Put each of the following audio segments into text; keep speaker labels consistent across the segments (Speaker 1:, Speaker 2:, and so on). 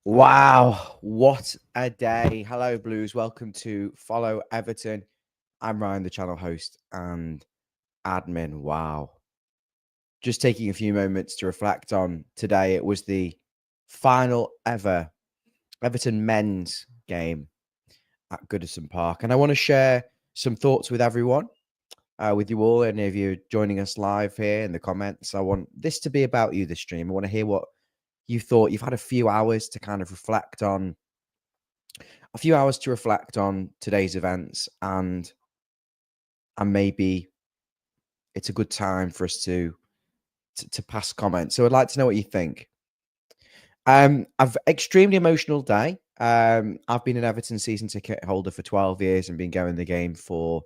Speaker 1: Wow, what a day. Hello, Blues. Welcome to Follow Everton. I'm Ryan, the channel host and admin. Wow. Just taking a few moments to reflect on today. It was the final ever Everton men's game at Goodison Park. And I want to share some thoughts with everyone, with you all. Any of you joining us live here in the comments. I want this to be about you, this stream. I want to hear what you thought. You've had a few hours to kind of reflect on today's events, and maybe it's a good time for us to pass comments. So I'd like to know what you think. I've extremely emotional day. I've been an Everton season ticket holder for 12 years and been going the game for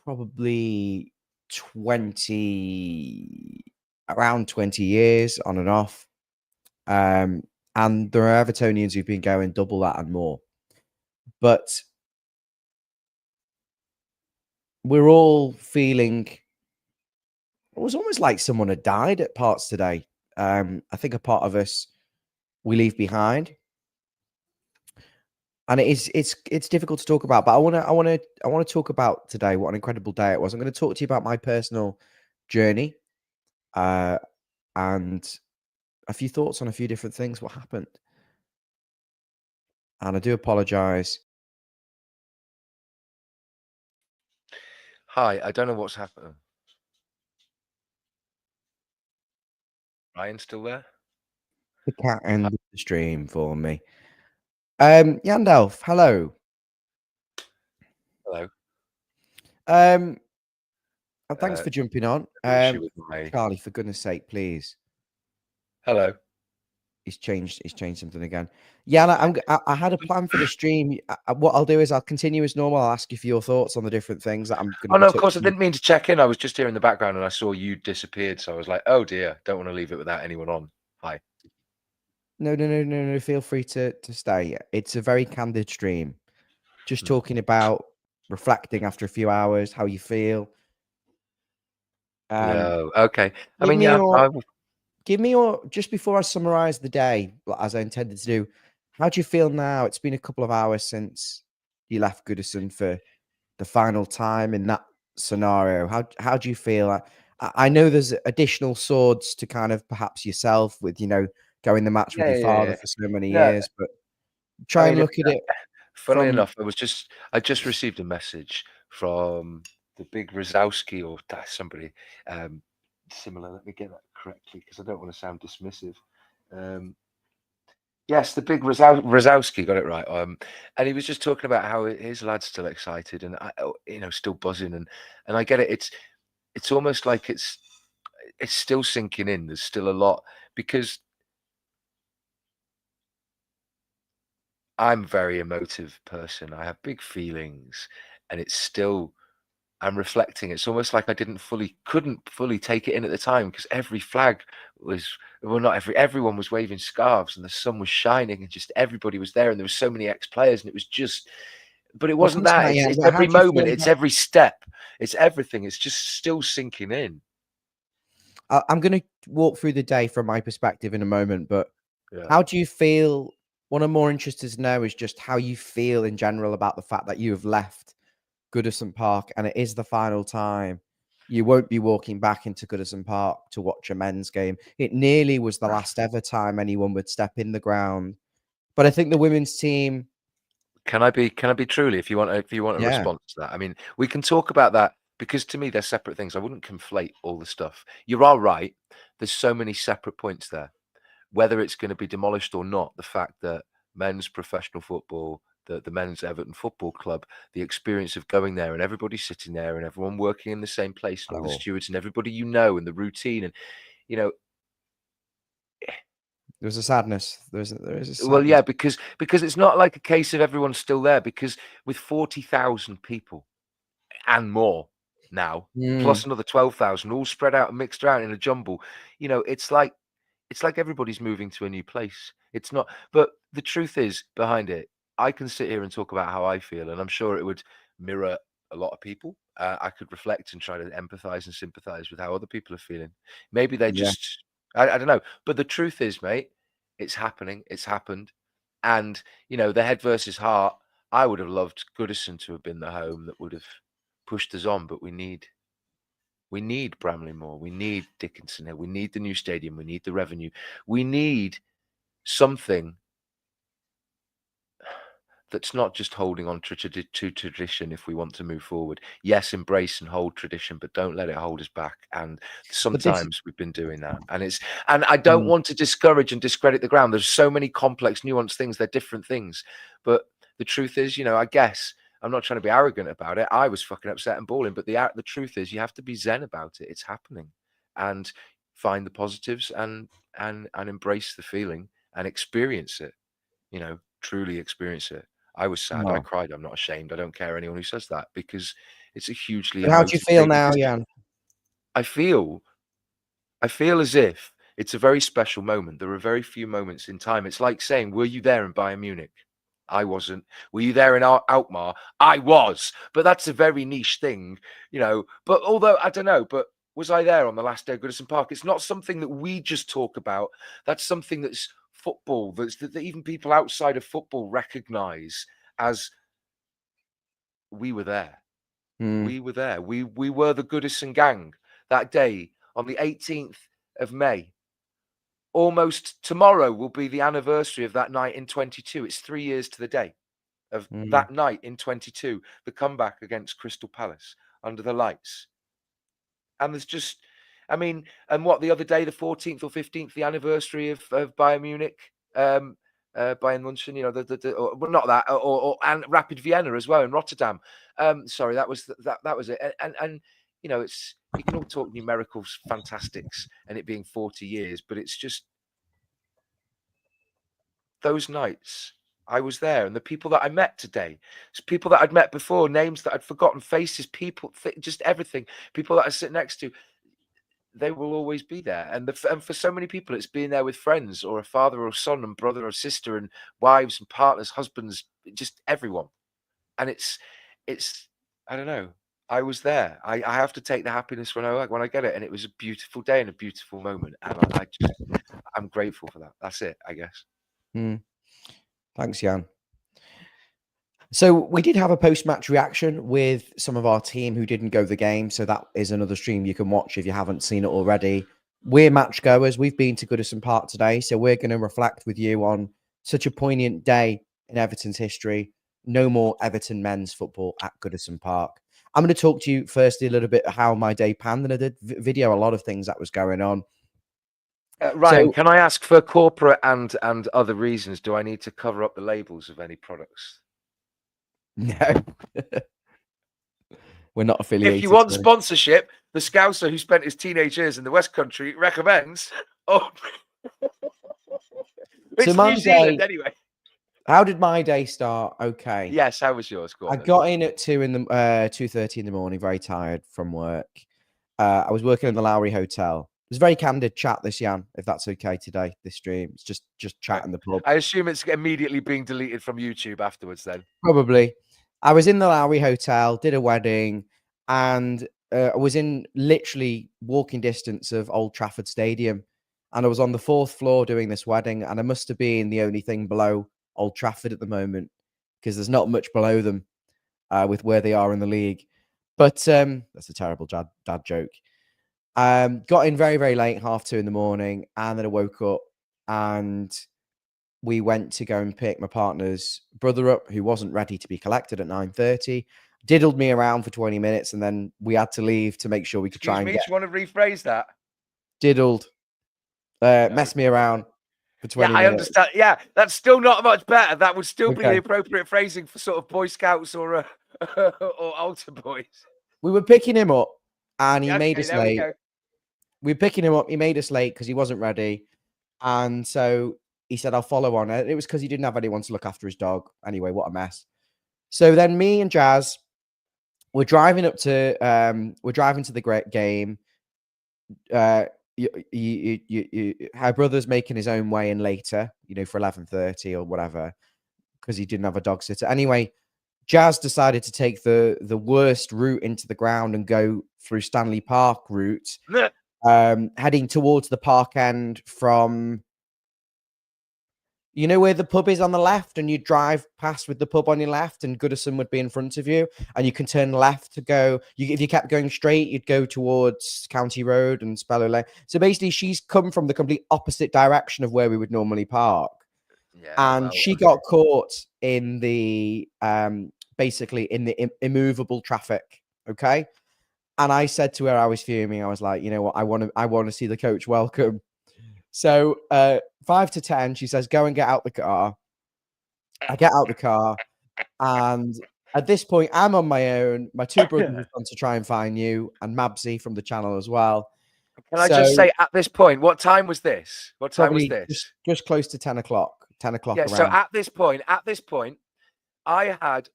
Speaker 1: probably around 20 years on and off. And there are Evertonians who've been going double that and more. But we're all feeling, it was almost like someone had died at parts today. I think a part of us we leave behind, and it's difficult to talk about. But I want to talk about today what an incredible day it was. I'm going to talk to you about my personal journey, and a few thoughts on a few different things. What happened, and I do apologise.
Speaker 2: Hi, I don't know what's happening. Ryan still there?
Speaker 1: The cat ended the stream for me. Yandelf, hello.
Speaker 2: Hello.
Speaker 1: And thanks for jumping on.
Speaker 2: Issue with my...
Speaker 1: Charlie, for goodness sake, please.
Speaker 2: Hello.
Speaker 1: He's changed something again. Yeah, I had a plan for the stream. What I'll do is I'll continue as normal. I'll ask you for your thoughts on the different things that I'm going to
Speaker 2: Oh,
Speaker 1: be
Speaker 2: no, of course, I
Speaker 1: touching.
Speaker 2: didn't mean to check in. I was just here in the background and I saw you disappeared. So I was like, oh, dear, don't want to leave it without anyone on. Hi.
Speaker 1: No. Feel free to stay. It's a very candid stream. Just talking about reflecting after a few hours, how you feel.
Speaker 2: No, okay. I
Speaker 1: Give
Speaker 2: mean,
Speaker 1: me
Speaker 2: yeah,
Speaker 1: your just before I summarize the day, as I intended to do. How do you feel now? It's been a couple of hours since you left Goodison for the final time in that scenario. How do you feel? I know there's additional swords to kind of perhaps yourself with, going the match with your father
Speaker 2: yeah.
Speaker 1: for so many
Speaker 2: No,
Speaker 1: years, but
Speaker 2: I
Speaker 1: try and
Speaker 2: mean,
Speaker 1: look at it
Speaker 2: funnily
Speaker 1: from
Speaker 2: enough, I just received a message from the big Rosowski or somebody similar. Let me get that correctly because I don't want to sound dismissive. Yes, the big Rosowski got it right. And he was just talking about how his lad's still excited and still buzzing, and I get it. It's almost like it's still sinking in. There's still a lot because I'm a very emotive person. I have big feelings, and it's still. I'm reflecting. It's almost like I couldn't fully take it in at the time because every flag was, well, not everyone was waving scarves and the sun was shining and just everybody was there and there were so many ex-players and it was just, but it
Speaker 1: well,
Speaker 2: wasn't that. It's
Speaker 1: how
Speaker 2: every
Speaker 1: do you feel
Speaker 2: moment. It's
Speaker 1: about,
Speaker 2: every step. It's everything. It's just still sinking in.
Speaker 1: I'm going to walk through the day from my perspective in a moment, but
Speaker 2: Yeah.
Speaker 1: how do you feel? What I'm more interested to know is just how you feel in general about the fact that you have left Goodison Park and it is the final time. You won't be walking back into Goodison Park to watch a men's game. It nearly was the last ever time anyone would step in the ground. But I think the women's team.
Speaker 2: Can I be truly, if you want a
Speaker 1: Yeah.
Speaker 2: response to that? I mean, we can talk about that because to me they're separate things. I wouldn't conflate all the stuff. You are right. There's so many separate points there. Whether it's going to be demolished or not, the fact that men's professional football, the men's Everton Football Club, the experience of going there and everybody sitting there and everyone working in the same place and all the stewards and everybody and the routine and
Speaker 1: There's a sadness. There is a
Speaker 2: well,
Speaker 1: sadness.
Speaker 2: yeah, because it's not like a case of everyone's still there because with 40,000 people and more now, plus another 12,000 all spread out and mixed around in a jumble, it's like everybody's moving to a new place. It's not, but the truth is behind it, I can sit here and talk about how I feel, and I'm sure it would mirror a lot of people. I could reflect and try to empathize and sympathize with how other people are feeling. Maybe they
Speaker 1: Yeah.
Speaker 2: just, I don't know. But the truth is, mate, It's happening. It's happened. And, you know, the head versus heart, I would have loved Goodison to have been the home that would have pushed us on, but we need Bramley Moore. We need Dickinson Hill. We need the new stadium. We need the revenue. We need something that's not just holding on to tradition if we want to move forward. Yes, embrace and hold tradition, but don't let it hold us back. And sometimes we've been doing that. And I don't want to discourage and discredit the ground. There's so many complex, nuanced things. They're different things. But the truth is, you know, I guess I'm not trying to be arrogant about it. I was fucking upset and bawling. But the truth is, you have to be zen about it. It's happening. And find the positives and embrace the feeling and experience it, you know, truly experience it. I was sad. I cried. I'm not ashamed. I don't care anyone who says that, because it's a hugely
Speaker 1: And how do you
Speaker 2: emotive
Speaker 1: feel
Speaker 2: thing.
Speaker 1: now, Jan?
Speaker 2: I feel as if it's a very special moment. There are very few moments in time. It's like saying, were you there in Bayern Munich? I wasn't. Were you there in Alkmaar? I was. But that's a very niche thing, you know. But although, I don't know, but was I there on the last day of Goodison Park? It's not something that we just talk about. That's something that's football, that even people outside of football recognise as, we were there. We were there. We were the Goodison gang that day on the 18th of May. Almost tomorrow will be the anniversary of that night in 22. It's 3 years to the day of that night in 22, the comeback against Crystal Palace under the lights. And there's just, I mean, and what, the other day, the 14th or 15th, the anniversary of Bayern Munich, Bayern München, you know, well, not that, and Rapid Vienna as well in Rotterdam. Sorry, that was it. And you know, it's, you can all talk numericals, fantastics, and it being 40 years, but it's just those nights. I was there, and the people that I met today, it's people that I'd met before, names that I'd forgotten, faces, people, just everything, people that I sit next to, they will always be there. And for so many people, it's being there with friends, or a father or son and brother or sister and wives and partners, husbands, just everyone. And it's, I don't know. I was there. I have to take the happiness when I get it. And it was a beautiful day and a beautiful moment. And I'm grateful for that. That's it, I guess.
Speaker 1: Thanks, Jan. So we did have a post-match reaction with some of our team who didn't go the game. So that is another stream you can watch if you haven't seen it already. We're match goers. We've been to Goodison Park today. So we're going to reflect with you on such a poignant day in Everton's history. No more Everton men's football at Goodison Park. I'm going to talk to you firstly a little bit how my day panned, and I did video a lot of things that was going on.
Speaker 2: Ryan, can I ask, for corporate and other reasons, do I need to cover up the labels of any products?
Speaker 1: No. We're not affiliated.
Speaker 2: If you want sponsorship, the Scouser who spent his teenage years in the West Country recommends. Oh, it's New Zealand anyway.
Speaker 1: How did my day start? Okay.
Speaker 2: Yes, how was yours? Go on,
Speaker 1: I got in at 2:30 in the morning, very tired from work. I was working in the Lowry Hotel. It was a very candid chat, this, Jan, if that's okay today, this stream. It's just chat in the pub.
Speaker 2: I assume it's immediately being deleted from YouTube afterwards then.
Speaker 1: Probably. I was in the Lowry Hotel, did a wedding, and I was in literally walking distance of Old Trafford Stadium. And I was on the 4th floor doing this wedding, and I must have been the only thing below Old Trafford at the moment, because there's not much below them with where they are in the league. But that's a terrible dad joke. Got in very, very late, 2:30 in the morning, and then I woke up and we went to go and pick my partner's brother up, who wasn't ready to be collected at 9:30. Diddled me around for 20 minutes, and then we had to leave to make sure we could try and get...
Speaker 2: Do you want to rephrase that?
Speaker 1: Diddled. Messed me around for 20 minutes.
Speaker 2: I understand. Yeah, that's still not much better. That would still be the appropriate phrasing for sort of Boy Scouts or altar boys.
Speaker 1: We were picking him up, and he made us late. We were picking him up. He made us late because he wasn't ready. And so he said, I'll follow on it. It was because he didn't have anyone to look after his dog. Anyway, what a mess. So then me and Jazz, we're driving to the great game. Her brother's making his own way in later, you know, for 11:30 or whatever, because he didn't have a dog sitter. Anyway, Jazz decided to take the worst route into the ground and go through Stanley Park route, heading towards the park end from You know where the pub is on the left, and you drive past with the pub on your left, and Goodison would be in front of you, and you can turn left to go. If you kept going straight, you'd go towards County Road and Spellow Lane. So basically, she's come from the complete opposite direction of where we would normally park,
Speaker 2: Yeah,
Speaker 1: and
Speaker 2: well,
Speaker 1: she
Speaker 2: okay.
Speaker 1: got caught in the basically in the immovable traffic. Okay, and I said to her, I was fuming. I was like, you know what, I want to see the coach welcome. So 5 to 10, she says, go and get out the car. I get out the car, and at this point, I'm on my own. My two brothers have gone to try and find you, and Mabsy from the channel as well.
Speaker 2: Can I just
Speaker 1: So
Speaker 2: say at this point, what time was this? What time was
Speaker 1: probably
Speaker 2: this?
Speaker 1: just close to 10 o'clock. 10 o'clock
Speaker 2: Yeah, so
Speaker 1: around.
Speaker 2: at this point, I had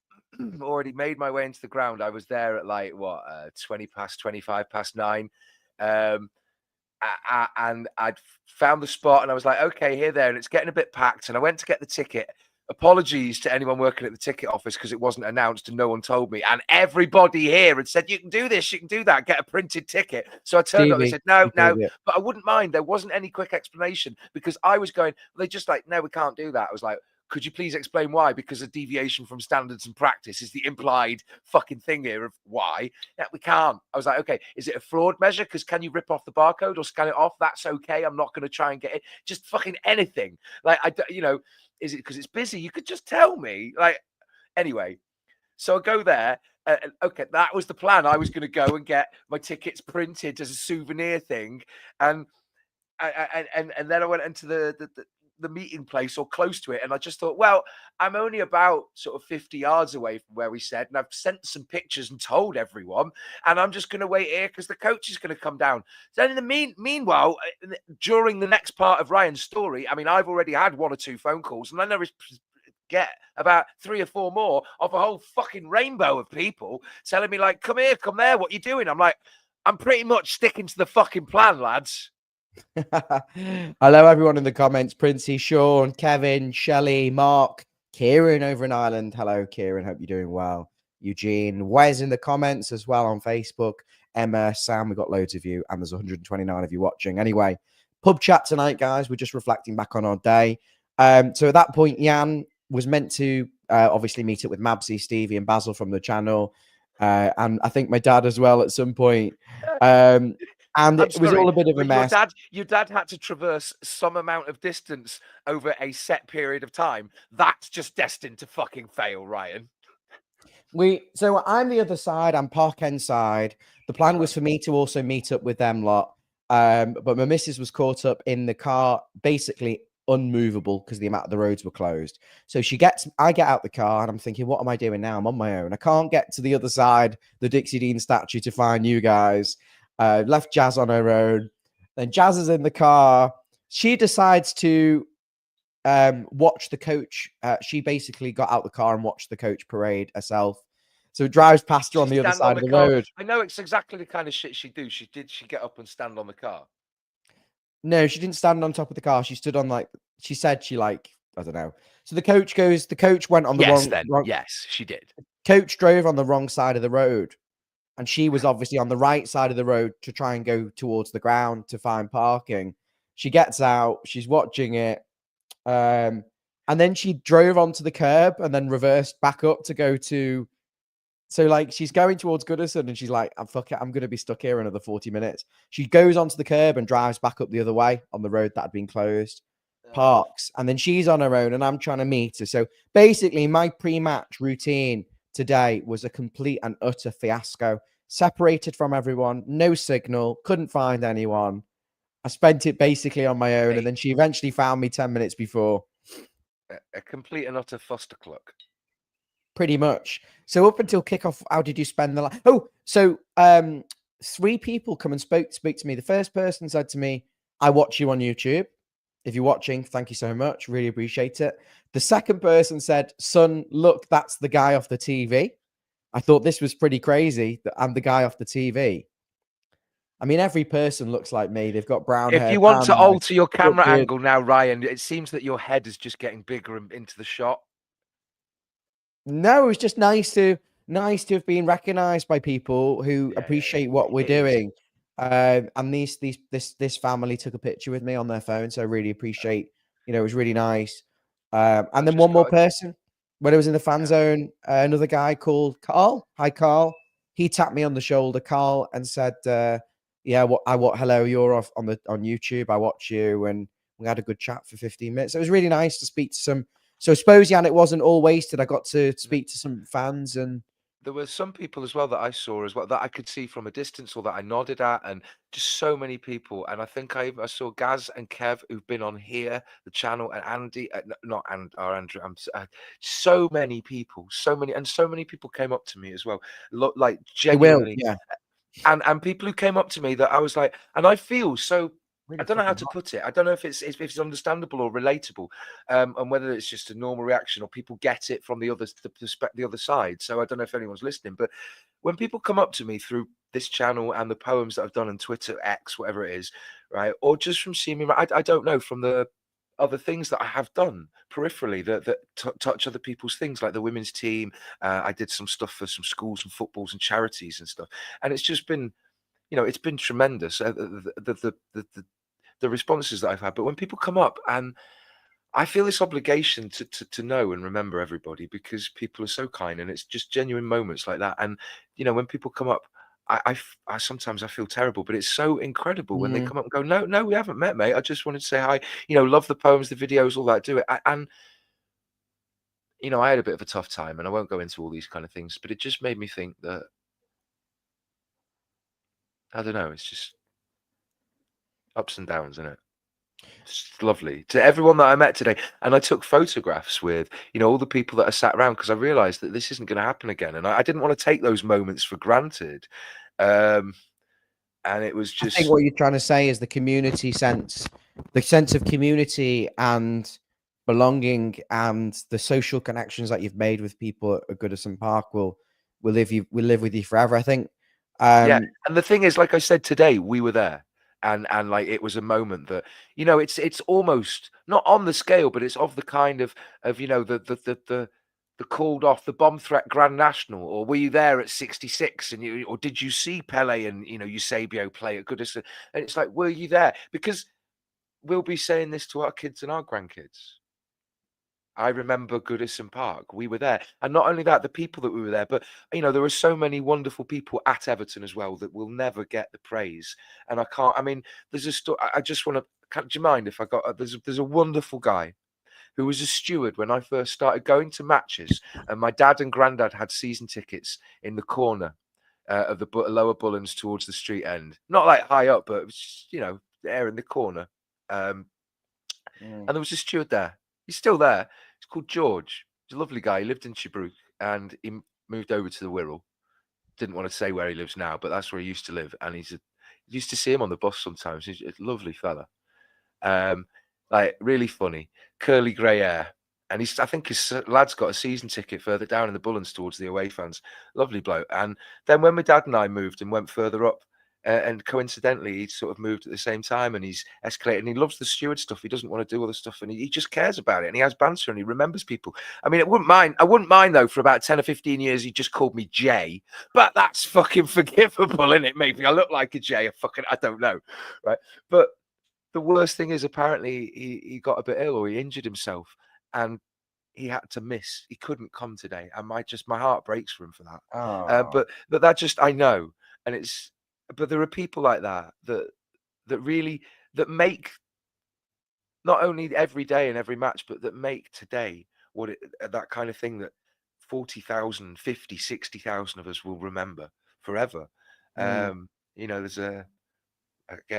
Speaker 2: already made my way into the ground. I was there at like what 20 past, 25 past 9. And I'd found the spot, and I was like, okay, here, there, and it's getting a bit packed. And I went to get the ticket. Apologies to anyone working at the ticket office because it wasn't announced and no one told me. And everybody here had said, you can do this, you can do that, get a printed ticket. So I turned up, they said, no, but I wouldn't mind. There wasn't any quick explanation because I was going, they just like, no, we can't do that. I was like, could you please explain why? Because a deviation from standards and practice is the implied fucking thing here of why. Yeah, we can't. I was like, okay, is it a fraud measure? Because can you rip off the barcode or scan it off? That's okay. I'm not going to try and get it. Just fucking anything. Like, is it because it's busy? You could just tell me. Like, anyway, so I go there. Okay, that was the plan. I was going to go and get my tickets printed as a souvenir thing, and then I went into the meeting place or close to it, and I just thought, well, I'm only about sort of 50 yards away from where we said, and I've sent some pictures and told everyone, and I'm just going to wait here because the coach is going to come down. Then in the meanwhile, during the next part of Ryan's story, I mean, I've already had 1 or 2 phone calls, and then there is get about 3 or 4 more of a whole fucking rainbow of people telling me like, come here, come there, what you doing? I'm like, I'm pretty much sticking to the fucking plan, lads.
Speaker 1: Hello, everyone in the comments. Princey, Sean, Kevin, Shelley, Mark, Kieran over in Ireland. Hello, Kieran. Hope you're doing well. Eugene, Wes in the comments as well on Facebook. Emma, Sam, we've got loads of you, and there's 129 of you watching. Anyway, pub chat tonight, guys. We're just reflecting back on our day. So at that point, Jan was meant to obviously meet up with Mabsy, Stevie, and Basil from the channel. And I think my dad as well at some point. And it was all a bit of a mess.
Speaker 2: Your dad had to traverse some amount of distance over a set period of time. That's just destined to fucking fail, Ryan.
Speaker 1: So I'm the other side. I'm Park End side. The plan was for me to also meet up with them lot. But my missus was caught up in the car, basically unmovable because the amount of the roads were closed. So I get out the car and I'm thinking, what am I doing now? I'm on my own. I can't get to the other side, the Dixie Dean statue, to find you guys. Left Jazz on her own. Then Jazz is in the car. She decides to watch the coach. She basically got out the car and watched the coach parade herself. So it drives past her on the other side of the road.
Speaker 2: I know it's exactly the kind of shit she do. She get up and stand on the car?
Speaker 1: No, she didn't stand on top of the car. She stood on she said I don't know. So the coach went on the wrong.
Speaker 2: Yes, she did.
Speaker 1: Coach drove on the wrong side of the road. And she was obviously on the right side of the road to try and go towards the ground to find parking. She gets out, she's watching it. And then she drove onto the curb and then reversed back up to go to. So like she's going towards Goodison and she's like, I'm going to be stuck here another 40 minutes. She goes onto the curb and drives back up the other way on the road that had been closed, parks. And then she's on her own and I'm trying to meet her. So basically my pre-match routine today was a complete and utter fiasco. Separated from everyone, no signal, couldn't find anyone. I spent it basically on my own, and then she eventually found me 10 minutes before.
Speaker 2: A complete and utter foster cluck.
Speaker 1: Pretty much. So up until kickoff, how did you spend the life? Oh, so 3 people come and spoke to me. The first person said to me, I watch you on YouTube. If you're watching, thank you so much. Really appreciate it. The second person said, son, look, that's the guy off the TV. I thought this was pretty crazy that I'm the guy off the TV. I mean, every person looks like me. They've got brown hair.
Speaker 2: If you want to alter your camera angle now, Ryan, it seems that your head is just getting bigger into the shot.
Speaker 1: No, it's just nice to have been recognized by people who appreciate what we're doing. And this family took a picture with me on their phone, so I really appreciate. It was really nice. And then one more person. When I was in the fan zone, another guy called Carl. Hi, Carl. He tapped me on the shoulder, Carl, and said, "Yeah, hello, you're off on YouTube. I watch you," and we had a good chat for 15 minutes. It was really nice to speak to some. So I suppose, Jan, it wasn't all wasted. I got to speak to some fans, and
Speaker 2: there were some people as well that I saw as well that I could see from a distance or that I nodded at, and just so many people. And I think I saw Gaz and Kev who've been on here, the channel, and Andy, not and our Andrew. So many people, so many people came up to me as well, like
Speaker 1: they will,
Speaker 2: genuinely,
Speaker 1: yeah.
Speaker 2: and people who came up to me that I was like, and I feel so.
Speaker 1: Really
Speaker 2: I don't know how
Speaker 1: fucking
Speaker 2: to
Speaker 1: hot.
Speaker 2: put it. I don't know if it's understandable or relatable, and whether it's just a normal reaction or people get it from the other side. So I don't know if anyone's listening, but when people come up to me through this channel and the poems that I've done on Twitter, X, whatever it is, right, or just from seeing me, I don't know, from the other things that I have done peripherally that touch other people's things, like the women's team. I did some stuff for some schools and footballs and charities and stuff, and it's just been, it's been tremendous. The responses that I've had. But when people come up, and I feel this obligation to know and remember everybody, because people are so kind, and it's just genuine moments like that. And when people come up, I sometimes I feel terrible, but it's so incredible when they
Speaker 1: Mm.
Speaker 2: come up and go, no, we haven't met, mate. I just wanted to say hi. Love the poems, the videos, all that. Do it. And I had a bit of a tough time, and I won't go into all these kind of things, but it just made me think that, I don't know, it's just ups and downs, isn't it? It's lovely to everyone that I met today. And I took photographs with, all the people that I sat around, because I realized that this isn't going to happen again. And I didn't want to take those moments for granted. And it was
Speaker 1: I think
Speaker 2: just,
Speaker 1: what you're trying to say is the community sense, the sense of community and belonging, and the social connections that you've made with people at Goodison Park will live with you forever. I think.
Speaker 2: yeah.
Speaker 1: Um,
Speaker 2: And the thing is, like I said today, we were there. And like, it was a moment that, it's almost not on the scale, but it's of the kind of the called off, the bomb threat Grand National, or were you there at 66, or did you see Pele and Eusebio play at Goodison? And it's like, were you there? Because we'll be saying this to our kids and our grandkids. I remember Goodison Park. We were there. And not only that, the people that we were there, but there were so many wonderful people at Everton as well that will never get the praise. And I mean, there's a story. I just want to, do you mind if I got, there's a wonderful guy who was a steward when I first started going to matches, and my dad and granddad had season tickets in the corner of the lower Bullens towards the street end. Not like high up, but it was, there in the corner. And there was a steward there. He's still there. He's called George. He's a lovely guy. He lived in Chibrook, and he moved over to the Wirral. Didn't want to say where he lives now, but that's where he used to live. And used to see him on the bus sometimes. He's a lovely fella. Like, really funny, curly grey hair. And I think his lad's got a season ticket further down in the Bullens towards the away fans. Lovely bloke. And then when my dad and I moved and went further up, and coincidentally, he sort of moved at the same time, and he's escalated, and he loves the steward stuff. He doesn't want to do all the stuff, and he just cares about it, and he has banter, and he remembers people. I mean, I wouldn't mind though, for about 10 or 15 years, he just called me Jay, but that's fucking forgivable, isn't it? Maybe I look like a Jay. I don't know. Right. But the worst thing is, apparently he got a bit ill, or he injured himself, and he had to miss. He couldn't come today, and my heart breaks for him for that.
Speaker 1: oh,
Speaker 2: But that just, I know, and but there are people like that really, that make not only every day and every match, but that make today that kind of thing that 40,000, 50, 60,000 of us will remember forever. There's again,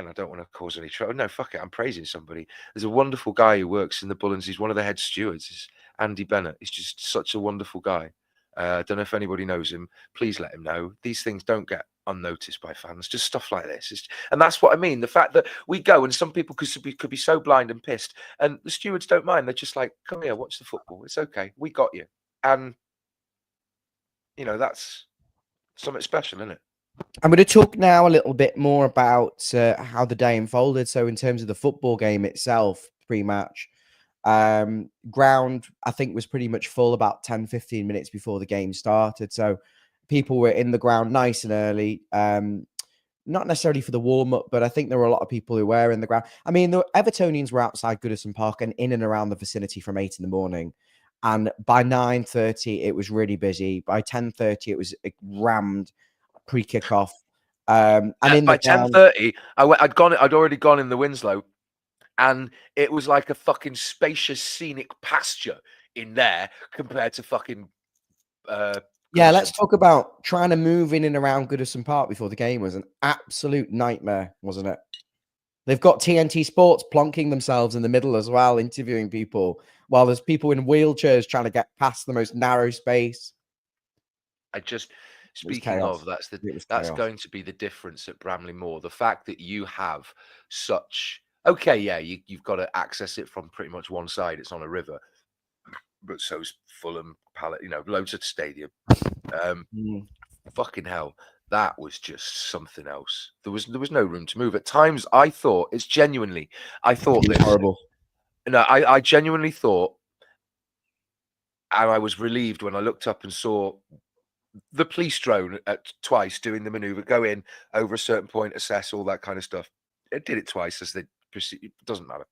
Speaker 2: I don't want to cause any trouble. No, fuck it. I'm praising somebody. There's a wonderful guy who works in the Bullens. He's one of the head stewards. He's Andy Bennett. He's just such a wonderful guy. I don't know if anybody knows him. Please let him know. These things don't get unnoticed by fans. Just stuff like this. And that's what I mean. The fact that we go, and some people could be so blind and pissed, and the stewards don't mind. They're just like, come here, watch the football. It's okay. We got you. And, that's something special, isn't it?
Speaker 1: I'm going to talk now a little bit more about how the day unfolded. So, in terms of the football game itself, pre-match, ground, I think, was pretty much full about 10, 15 minutes before the game started. So, people were in the ground nice and early. not necessarily for the warm-up, but I think there were a lot of people who were in the ground. I mean, the Evertonians were outside Goodison Park and in and around the vicinity from 8 in the morning. And by 9:30, it was really busy. By 10:30, it was rammed pre-kickoff. And in
Speaker 2: By
Speaker 1: the ground,
Speaker 2: 10:30, I'd already gone in the Winslow, and it was like a fucking spacious scenic pasture in there compared to fucking
Speaker 1: yeah,
Speaker 2: Goodison.
Speaker 1: let's talk about trying to move in and around Goodison Park before the game was an absolute nightmare, wasn't it? They've got TNT Sports plonking themselves in the middle as well, interviewing people, while there's people in wheelchairs trying to get past the most narrow space.
Speaker 2: Speaking of, that's
Speaker 1: chaos.
Speaker 2: going to be the difference at Bramley Moor. The fact that you have such you've got to access it from pretty much one side. It's on a river, but so's Fulham, Palace, loads of stadium. Fucking hell, that was just something else. There was no room to move. At times, I thought this.
Speaker 1: Horrible.
Speaker 2: No, I genuinely thought, and I was relieved when I looked up and saw the police drone twice doing the maneuver, go in over a certain point, assess all that kind of stuff. It did it twice as they proceed. It doesn't matter.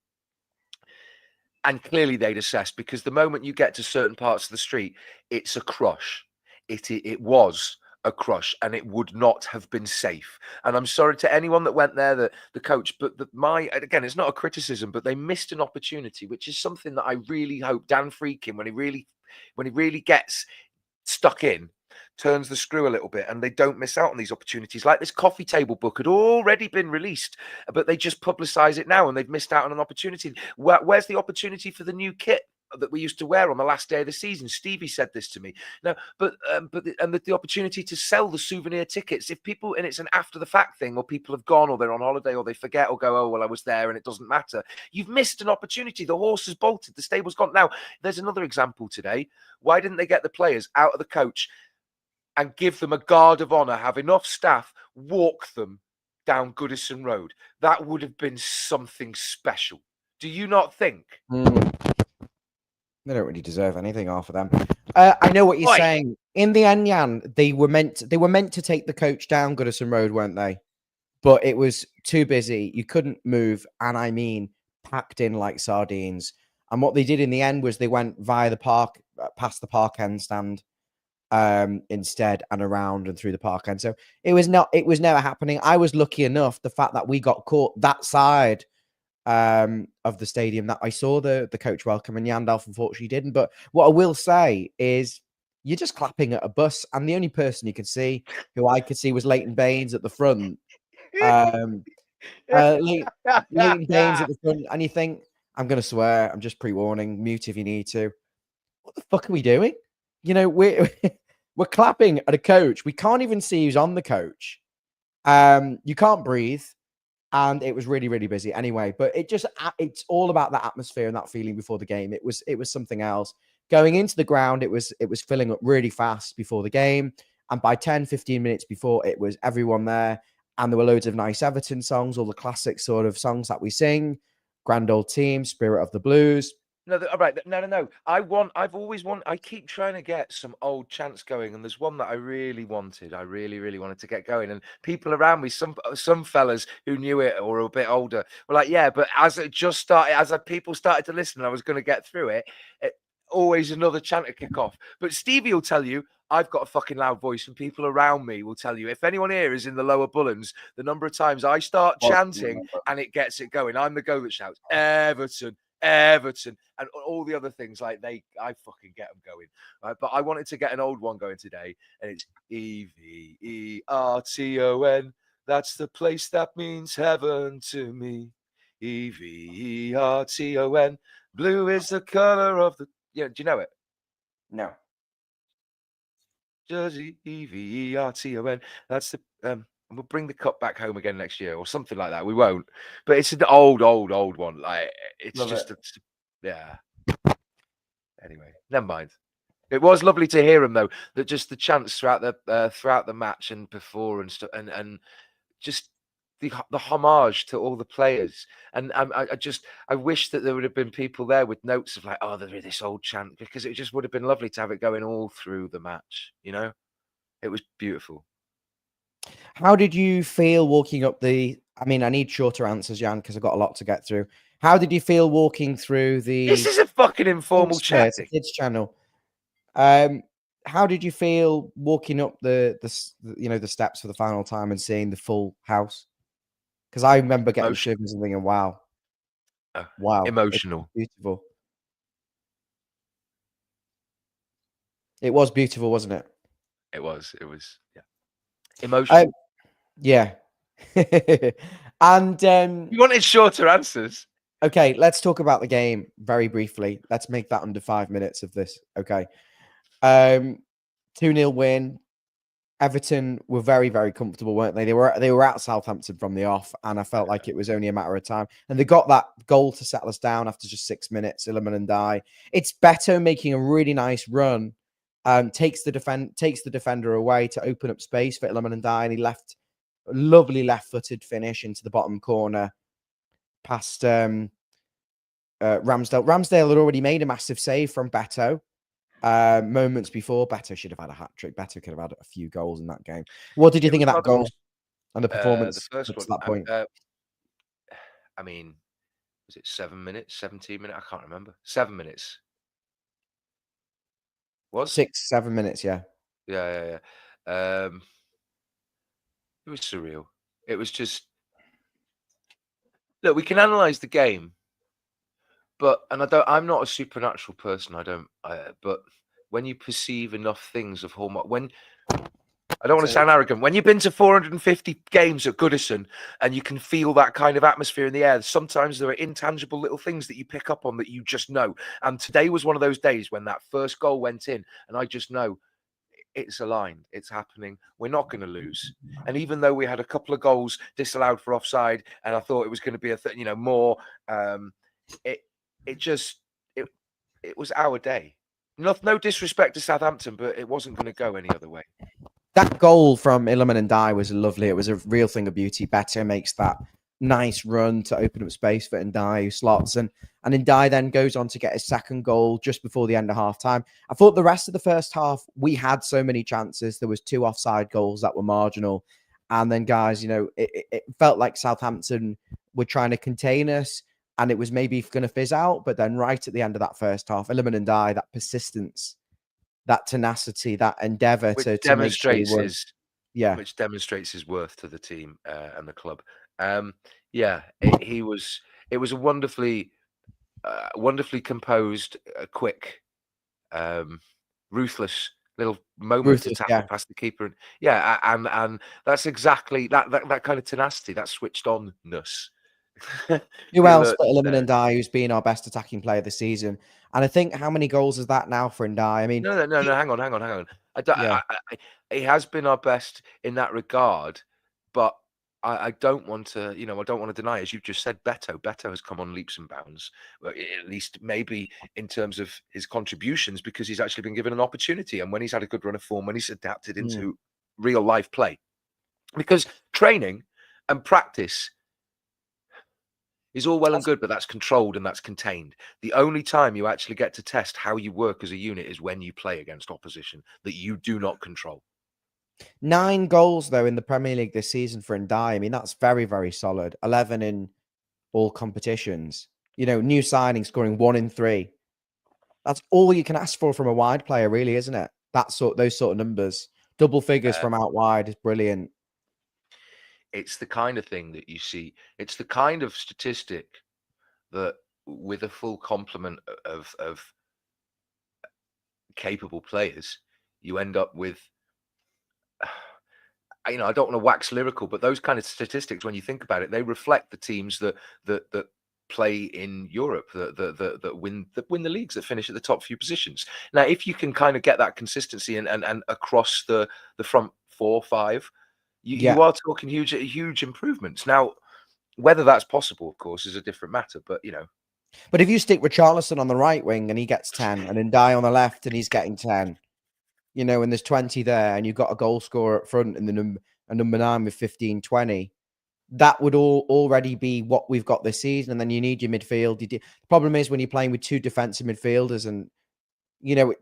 Speaker 2: And clearly they'd assess, because the moment you get to certain parts of the street, it's a crush. It was a crush, and it would not have been safe. And I'm sorry to anyone that went there, the coach, but again, it's not a criticism, but they missed an opportunity, which is something that I really hope Dan Freakin, when he really gets stuck in, turns the screw a little bit, and they don't miss out on these opportunities. Like this coffee table book had already been released, but they just publicize it now, and they've missed out on an opportunity. Where's the opportunity for the new kit that we used to wear on the last day of the season? Stevie said this to me. No, but the opportunity to sell the souvenir tickets. If people, and it's an after the fact thing, or people have gone, or they're on holiday, or they forget, or go, oh well, I was there and it doesn't matter. You've missed an opportunity. The horse has bolted. The stable's gone. Now, there's another example today. Why didn't they get the players out of the coach and give them a guard of honour, have enough staff, walk them down Goodison Road? That would have been something special. Do you not think?
Speaker 1: They don't really deserve anything off of them. I know what you're saying. In the end, Jan, they were meant to take the coach down Goodison Road, weren't they? But it was too busy. You couldn't move, and I mean, packed in like sardines. And what they did in the end was they went via the park, past the park end stand, instead, and around and through the park end. So it was never happening. I was lucky enough, the fact that we got caught that side of the stadium, that I saw the coach welcome, and Yandalf unfortunately didn't. But what I will say is, you're just clapping at a bus, and the only person you could see, who I could see, was Leighton Baines at the front. Leighton Baines at the front, and you think, I'm going to swear, I'm just pre-warning, mute if you need to. What the fuck are we doing? We're clapping at a coach. We can't even see who's on the coach. You can't breathe. And it was really, really busy anyway. But it's all about that atmosphere and that feeling before the game. It was something else. Going into the ground, it was filling up really fast before the game. And by 10, 15 minutes before, it was everyone there. And there were loads of nice Everton songs, all the classic sort of songs that we sing. Grand Old Team, Spirit of the Blues.
Speaker 2: No, all right. No. I've always wanted. I keep trying to get some old chants going, and there's one that I really wanted. I really, really wanted to get going. And people around me, some fellas who knew it or were a bit older, were like, "Yeah," but as it just started, people started to listen, and I was going to get through it. Always another chant to kick off. But Stevie will tell you, I've got a fucking loud voice, and people around me will tell you, if anyone here is in the lower Bullens, the number of times I start chanting and it gets it going. I'm the go that shouts, Everton, Everton, and all the other things, I fucking get them going, right? But I wanted to get an old one going today, and it's Everton. That's the place that means heaven to me. Everton. Blue is the color of the. Yeah, do you know it?
Speaker 1: No.
Speaker 2: Jersey, Everton. That's the. We'll bring the cup back home again next year, or something like that. We won't, but it's an old one. Like it's
Speaker 1: Love
Speaker 2: just,
Speaker 1: it.
Speaker 2: yeah. Anyway, never mind. It was lovely to hear him though. That just the chants throughout the match and before and stuff, and just the homage to all the players. And I wish that there would have been people there with notes of like, oh, there is this old chant, because it just would have been lovely to have it going all through the match. It was beautiful.
Speaker 1: How did you feel walking up the? I mean, I need shorter answers, Jan, because I've got a lot to get through. How did you feel walking through
Speaker 2: This
Speaker 1: the?
Speaker 2: is a fucking informal
Speaker 1: Thanks, sir. It's a
Speaker 2: chatting.
Speaker 1: kids channel. How did you feel walking up the steps for the final time and seeing the full house? Because I remember getting
Speaker 2: Emotion,
Speaker 1: shivers and thinking, "Wow,
Speaker 2: uh,
Speaker 1: wow, it's
Speaker 2: emotional.
Speaker 1: beautiful." It was beautiful, wasn't it?
Speaker 2: It was. It was. Yeah.
Speaker 1: Um,
Speaker 2: Emotional.
Speaker 1: yeah. And
Speaker 2: You wanted shorter answers.
Speaker 1: okay, let's talk about the game very briefly. Let's make that under 5 minutes of this. Okay. 2-0 win. Everton were very, very comfortable, weren't they? They were at Southampton from the off, and I felt like it was only a matter of time. And they got that goal to settle us down after just 6 minutes. Iliman and Die. It's Beto making a really nice run, takes the defender away to open up space for Iliman and Die, and he left a lovely left-footed finish into the bottom corner past Ramsdale. Ramsdale had already made a massive save from Beto. Moments before, Beto should have had a hat trick. Beto could have had a few goals in that game. What did you
Speaker 2: It
Speaker 1: think
Speaker 2: was
Speaker 1: of that
Speaker 2: one of
Speaker 1: goal
Speaker 2: those.
Speaker 1: and the
Speaker 2: The
Speaker 1: performance
Speaker 2: first
Speaker 1: up to
Speaker 2: one.
Speaker 1: that point?
Speaker 2: I mean, was it 7 minutes, 17 minutes? I can't remember. 7 minutes. Was
Speaker 1: 6, 7 minutes, yeah.
Speaker 2: yeah. It was surreal. It was just look. We can analyze the game, but I'm not a supernatural person. But when you perceive enough things of hallmark, when I don't want to sound arrogant. When you've been to 450 games at Goodison and you can feel that kind of atmosphere in the air, sometimes there are intangible little things that you pick up on that you just know. And today was one of those days when that first goal went in, and I just know it's aligned. It's happening. We're not going to lose. And even though we had a couple of goals disallowed for offside, and I thought it was going to be more, it it just it it was our day. No disrespect to Southampton, but it wasn't going to go any other way.
Speaker 1: That goal from Iliman and Die was lovely. It was a real thing of beauty. Beto makes that nice run to open up space for Ndai, who slots, and Ndai then goes on to get his second goal just before the end of half time. I thought the rest of the first half, we had so many chances. There was 2 offside goals that were marginal. And then, guys, it felt like Southampton were trying to contain us, and it was maybe going to fizz out. But then right at the end of that first half, Iliman and Die, that persistence, that tenacity, that endeavor
Speaker 2: Which
Speaker 1: to make sure we
Speaker 2: demonstrates
Speaker 1: won.
Speaker 2: his
Speaker 1: Yeah.
Speaker 2: which demonstrates his worth to the team, and the club. Yeah, it was a wonderfully composed, quick, um, ruthless little moment to
Speaker 1: Ruthless,
Speaker 2: tackle
Speaker 1: yeah.
Speaker 2: past the keeper, and yeah, and that's exactly that kind of tenacity, that switched onness.
Speaker 1: Who
Speaker 2: The
Speaker 1: else but
Speaker 2: alertness
Speaker 1: Iliman
Speaker 2: there.
Speaker 1: Ndiaye, who's been our best attacking player this season? And I think how many goals is that now for Ndiaye? I mean,
Speaker 2: No, hang on. I don't
Speaker 1: yeah.
Speaker 2: he has been our best in that regard, but I don't want to, I don't want to deny, as you've just said, Beto has come on leaps and bounds, well, at least maybe in terms of his contributions, because he's actually been given an opportunity, and when he's had a good run of form, when he's adapted
Speaker 1: Mm.
Speaker 2: into real life play. Because training and practice is all well and
Speaker 1: That's
Speaker 2: good, but that's controlled and that's contained. The only time you actually get to test how you work as a unit is when you play against opposition that you do not control.
Speaker 1: 9 goals, though, in the Premier League this season for Ndiaye. I mean, that's very, very solid. 11 in all competitions. New signing scoring 1 in 3. That's all you can ask for from a wide player, really, isn't it? Those sort of numbers. Double figures
Speaker 2: Uh,
Speaker 1: from out wide is brilliant.
Speaker 2: it's the kind of thing that you see. It's the kind of statistic that, with a full complement of capable players, you end up with. I don't want to wax lyrical, but those kind of statistics, when you think about it, they reflect the teams that play in Europe, that win the leagues, that finish at the top few positions. Now, if you can kind of get that consistency and across the front 4 or 5,
Speaker 1: Yeah.
Speaker 2: you are talking huge improvements. Now, whether that's possible, of course, is a different matter. But
Speaker 1: But if you stick Richarlison on the right wing and he gets 10, and then Die on the left and he's getting 10, and there's 20 there, and you've got a goal scorer up front and a number 9 with 15, 20, that would already be what we've got this season. And then you need your midfield. The problem is when you're playing with 2 defensive midfielders, and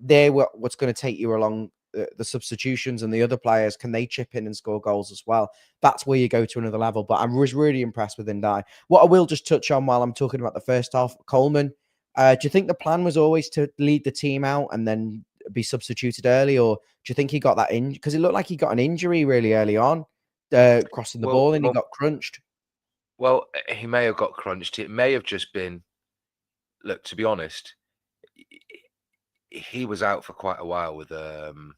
Speaker 1: they're what's going to take you along the substitutions and the other players, can they chip in and score goals as well? That's where you go to another level. But I was really impressed with Ndai. What I will just touch on while I'm talking about the first half, Coleman. Do you think the plan was always to lead the team out and then be substituted early, or do you think he got that in? Because it looked like he got an injury really early on, crossing the ball, and he got crunched.
Speaker 2: Well, he may have got crunched. It may have just been, look, to be honest, he was out for quite a while with an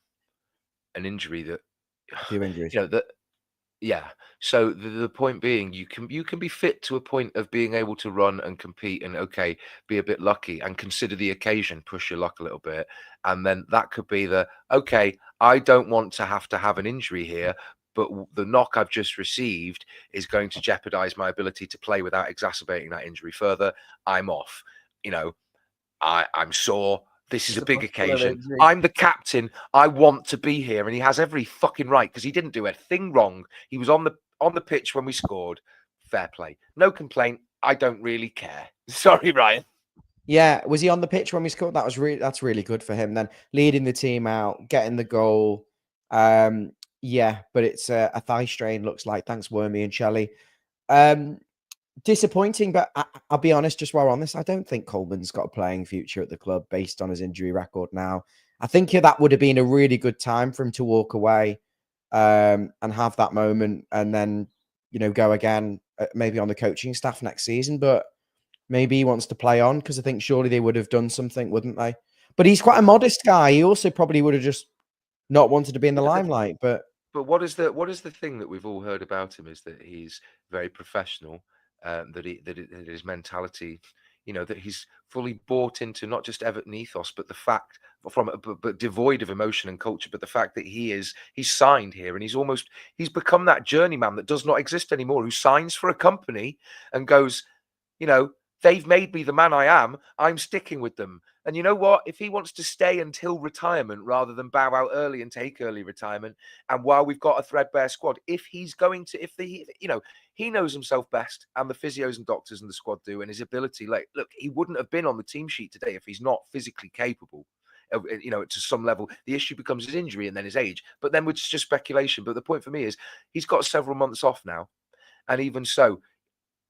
Speaker 2: injury that,
Speaker 1: A few injuries.
Speaker 2: that yeah. So the point being, you can be fit to a point of being able to run and compete and okay, be a bit lucky and consider the occasion, push your luck a little bit, and then that could be the okay. I don't want to have an injury here, but the knock I've just received is going to jeopardize my ability to play without exacerbating that injury further. I'm off. I'm sore. This is a big occasion. I'm the captain. I want to be here. And he has every fucking right because he didn't do a thing wrong. He was on the pitch when we scored. Fair play. No complaint. I don't really care. Sorry, Ryan.
Speaker 1: Yeah, was he on the pitch when we scored? That's really good for him. Then leading the team out, getting the goal. Yeah, but it's a thigh strain. Looks like. Thanks, Wormy and Shelley. Disappointing, but I'll be honest. Just while we're on this, I don't think Coleman's got a playing future at the club based on his injury record now. I think that would have been a really good time for him to walk away and have that moment, and then go again, maybe on the coaching staff next season. But maybe he wants to play on because I think surely they would have done something, wouldn't they? But he's quite a modest guy. He also probably would have just not wanted to be in the limelight. But
Speaker 2: what is the thing that we've all heard about him is that he's very professional, that his mentality, that he's fully bought into not just Everton ethos, but the fact but devoid of emotion and culture, but the fact that he's signed here and he's become that journeyman that does not exist anymore, who signs for a company and goes, they've made me the man I am. I'm sticking with them. And you know what? If he wants to stay until retirement rather than bow out early and take early retirement, and while we've got a threadbare squad, he knows himself best, and the physios and doctors and the squad do, and his ability. Like, look, he wouldn't have been on the team sheet today if he's not physically capable. To some level, the issue becomes his injury and then his age. But then it's just speculation. But the point for me is he's got several months off now, and even so,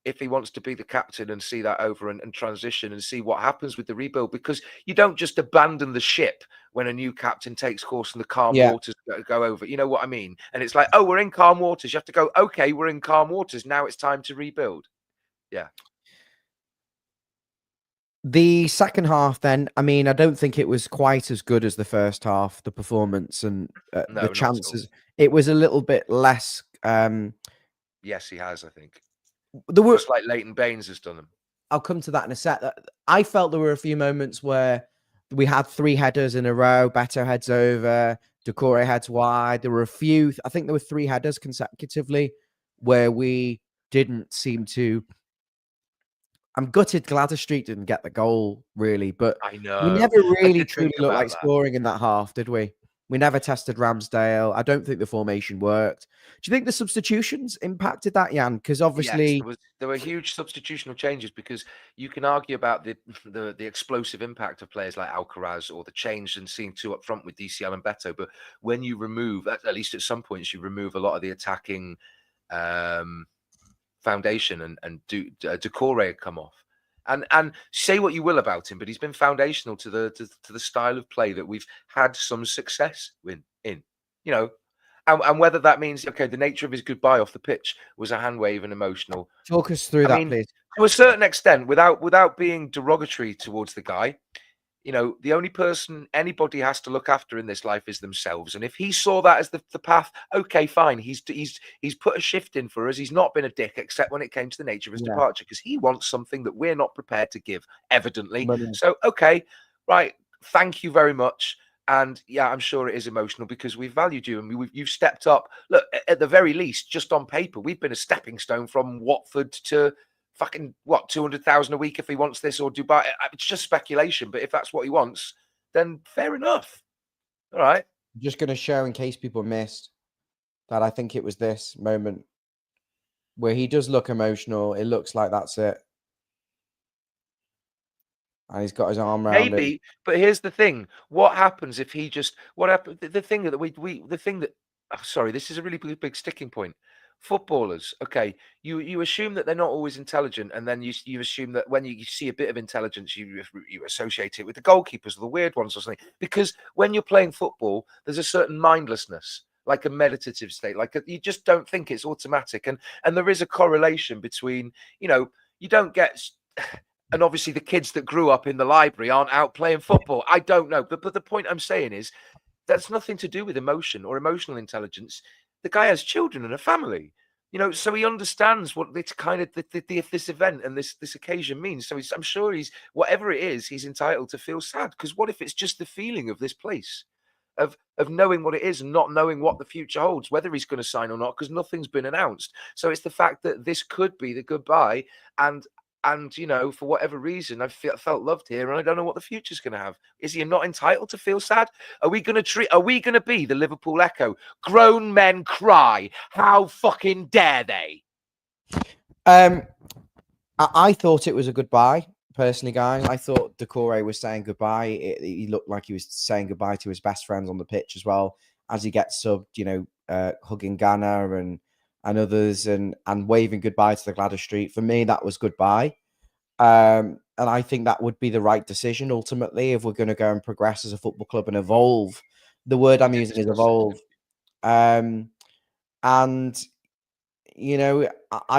Speaker 2: if he wants to be the captain and see that over and transition and see what happens with the rebuild, because you don't just abandon the ship when a new captain takes course and the calm waters go over. You know what I mean? And it's like, oh, we're in calm waters. You have to go, okay, we're in calm waters. Now it's time to rebuild. Yeah.
Speaker 1: The second half, then, I mean, I don't think it was quite as good as the first half, the performance and the chances. It was a little bit less.
Speaker 2: Yes, he has, I think.
Speaker 1: There were,
Speaker 2: just like Leighton Baines has done them.
Speaker 1: I'll come to that in a sec. I felt there were a few moments where we had 3 headers in a row. Beto heads over, Decore heads wide. There were a few. I think there were 3 headers consecutively where we didn't seem to. I'm gutted Gladys Street didn't get the goal, really, but
Speaker 2: I know.
Speaker 1: we never really truly looked like scoring in that half, did we? We never tested Ramsdale. I don't think the formation worked. Do you think the substitutions impacted that, Jan? Because obviously
Speaker 2: there were huge substitutional changes, because you can argue about the explosive impact of players like Alcaraz or the change in seeing 2 up front with DCL and Beto. But when you remove, at least at some points, you remove a lot of the attacking foundation and Decore had come off. And say what you will about him, but he's been foundational to the style of play that we've had some success in. And whether that means, okay, the nature of his goodbye off the pitch was a hand wave and emotional.
Speaker 1: Talk us through that, please.
Speaker 2: To a certain extent, without being derogatory towards the guy, the only person anybody has to look after in this life is themselves. And if he saw that as the path, okay, fine. He's put a shift in for us. He's not been a dick, except when it came to the nature of his departure, because he wants something that we're not prepared to give, evidently. So, okay, right. Thank you very much. And yeah, I'm sure it is emotional because we've valued you and you've stepped up. Look, at the very least, just on paper, we've been a stepping stone from Watford to fucking 200,000 a week if he wants this, or Dubai. It's just speculation, but if that's what he wants, then fair enough. All right.
Speaker 1: I'm just going to show, in case people missed, that I think it was this moment where he does look emotional. It looks like that's it. and he's got his arm around him.
Speaker 2: Maybe, but here's the thing: what happens if he just what happened? The thing that the thing that sorry, this is a really big sticking point. Footballers, okay, you assume that they're not always intelligent, and then you assume that when you see a bit of intelligence, you associate it with the goalkeepers or the weird ones or something. Because when you're playing football, there's a certain mindlessness, like a meditative state, you just don't think it's automatic, and there is a correlation between you don't get. And obviously, the kids that grew up in the library aren't out playing football. I don't know, but the point I'm saying is that's nothing to do with emotion or emotional intelligence. The guy has children and a family, so he understands what it's kind of this event and this occasion means. So I'm sure he's whatever it is, he's entitled to feel sad. Because what if it's just the feeling of this place, of knowing what it is and not knowing what the future holds, whether he's going to sign or not, because nothing's been announced. So it's the fact that this could be the goodbye, and for whatever reason, I felt loved here, and I don't know what the future's going to have. Is he not entitled to feel sad? Are we going to be the Liverpool Echo? Grown men cry. How fucking dare they?
Speaker 1: I thought it was a goodbye, personally, guys. I thought Doucouré was saying goodbye. He looked like he was saying goodbye to his best friends on the pitch as well, as he gets subbed, hugging Ghana and others and waving goodbye to the Gladys Street. For me, that was goodbye. And I think that would be the right decision ultimately if we're going to go and progress as a football club and evolve. The word I'm using is evolve. And I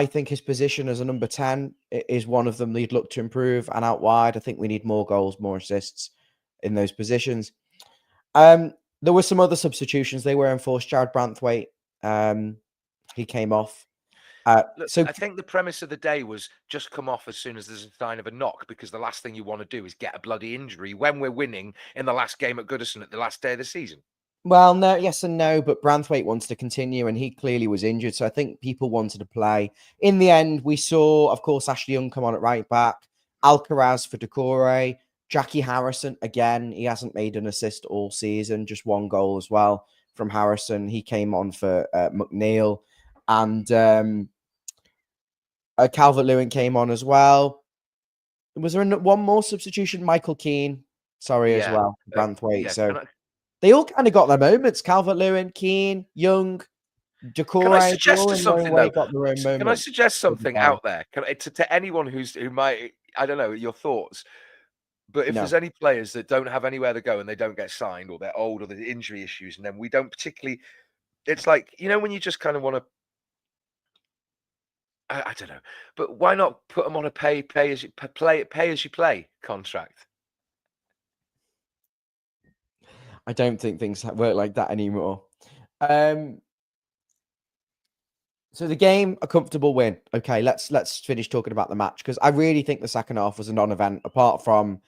Speaker 1: think his position as a number 10 is one of them that he'd look to improve, and out wide, I think we need more goals, more assists in those positions. There were some other substitutions. They were enforced. Jared Branthwaite, he came off.
Speaker 2: Look, I think the premise of the day was just come off as soon as there's a sign of a knock, because the last thing you want to do is get a bloody injury when we're winning in the last game at Goodison at the last day of the season.
Speaker 1: Well, no, yes and no, but Branthwaite wants to continue, and he clearly was injured, so I think people wanted to play. In the end, we saw, of course, Ashley Young come on at right back, Alcaraz for Doucouré, Jackie Harrison, again, he hasn't made an assist all season, just one goal as well from Harrison. He came on for McNeil, and Calvert-Lewin came on as well. Was there one more substitution? Michael Keane, as well, Branthwaite, so... They all kind of got their moments. Calvert-Lewin, Keane, Young, Doucouré.
Speaker 2: Can I suggest something though?
Speaker 1: Got their own moments.
Speaker 2: Can I suggest something out there? To anyone who might, I don't know, your thoughts. But if there's any players that don't have anywhere to go and they don't get signed, or they're old, or there's injury issues, and then we don't particularly, it's like, when you just kind of want to, I don't know, but why not put them on a pay as you play contract?
Speaker 1: I don't think things work like that anymore. So the game, a comfortable win. Okay, let's finish talking about the match, because I really think the second half was a non-event, apart from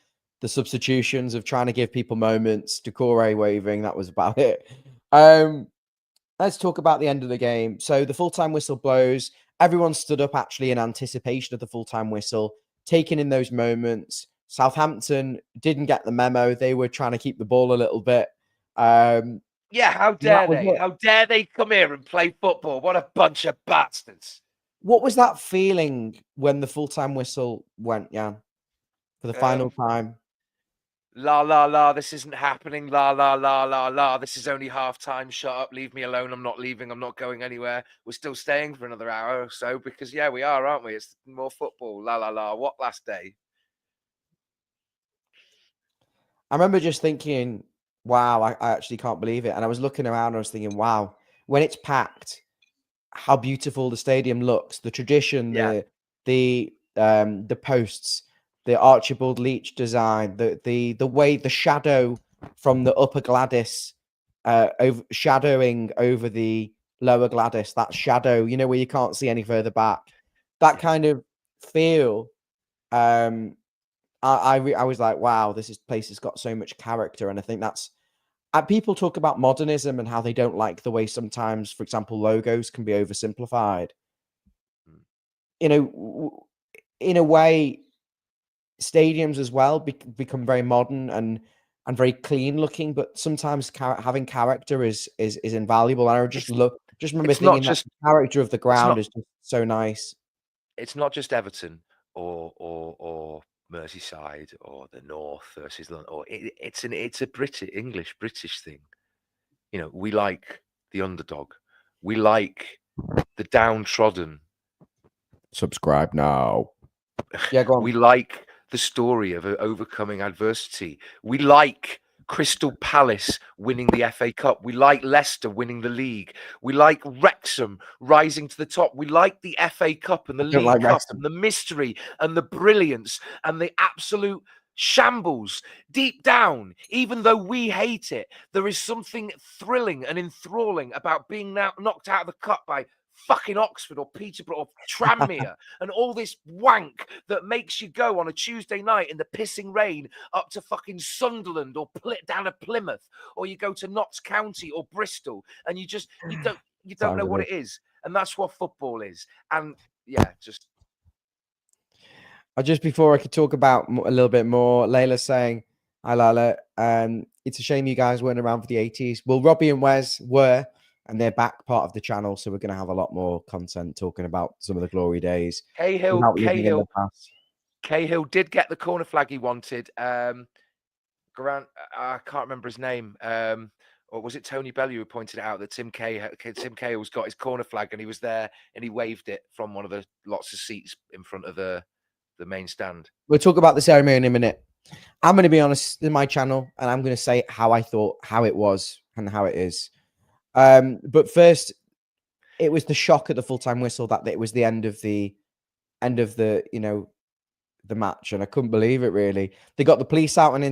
Speaker 1: the substitutions of trying to give people moments, Doucouré waving, that was about it. Let's talk about the end of the game. So the full-time whistle blows. Everyone stood up actually in anticipation of the full-time whistle, taking in those moments. Southampton didn't get the memo. They were trying to keep the ball a little bit.
Speaker 2: Yeah, how dare they? How dare they come here and play football? What a bunch of bastards.
Speaker 1: What was that feeling when the full-time whistle went, Jan, for the final time?
Speaker 2: La, la, la, this isn't happening. La, la, la, la, la. This is only half-time. Shut up. Leave me alone. I'm not leaving. I'm not going anywhere. We're still staying for another hour or so because, yeah, we are, aren't we? It's more football. La, la, la. What last day?
Speaker 1: I remember just thinking, wow, I actually can't believe it. And I was looking around and I was thinking, wow, when it's packed, how beautiful the stadium looks. The tradition, the posts, the Archibald Leach design, the way the shadow from the upper Gladys shadowing over the lower Gladys, that shadow, where you can't see any further back. That kind of feel. I was like, wow, place has got so much character. And I think that's people talk about modernism and how they don't like the way sometimes, for example, logos can be oversimplified. In a way, stadiums as well become very modern and very clean looking, but sometimes having character is invaluable. And I just remember thinking that the character of the ground is just so nice.
Speaker 2: It's not just Everton or Merseyside or the North versus London, or it's a British thing. You know, we like the underdog. We like the downtrodden.
Speaker 1: Subscribe now. Yeah, go on.
Speaker 2: We like the story of overcoming adversity. We like Crystal Palace winning the FA Cup. We like Leicester winning the league. We like Wrexham rising to the top. We like the FA Cup and the
Speaker 1: Don't
Speaker 2: League
Speaker 1: like
Speaker 2: Cup
Speaker 1: Wrexham.
Speaker 2: and the mystery and the brilliance and the absolute shambles. Deep down, even though we hate it, there is something thrilling and enthralling about being now knocked out of the cup by fucking Oxford or Peterborough or Tranmere and all this wank that makes you go on a Tuesday night in the pissing rain up to fucking Sunderland or down to Plymouth, or you go to Notts County or Bristol, and you don't know what it is, and that's what football is. And yeah, just
Speaker 1: before I could talk about a little bit more, Layla saying, "Hi Lala, it's a shame you guys weren't around for the 80s. Well, Robbie and Wes were, and they're back part of the channel, so we're going to have a lot more content talking about some of the glory days.
Speaker 2: Cahill did get the corner flag he wanted. Grant, I can't remember his name. Or was it Tony Bellew who pointed out that Tim Cahill's got his corner flag and he was there and he waved it from one of the lots of seats in front of the main stand.
Speaker 1: We'll talk about the ceremony in a minute. I'm going to be honest in my channel, and I'm going to say how I thought, how it was, and how it is. But first, it was the shock at the full-time whistle that it was the end of the the match, and I couldn't believe it. Really, they got the police out in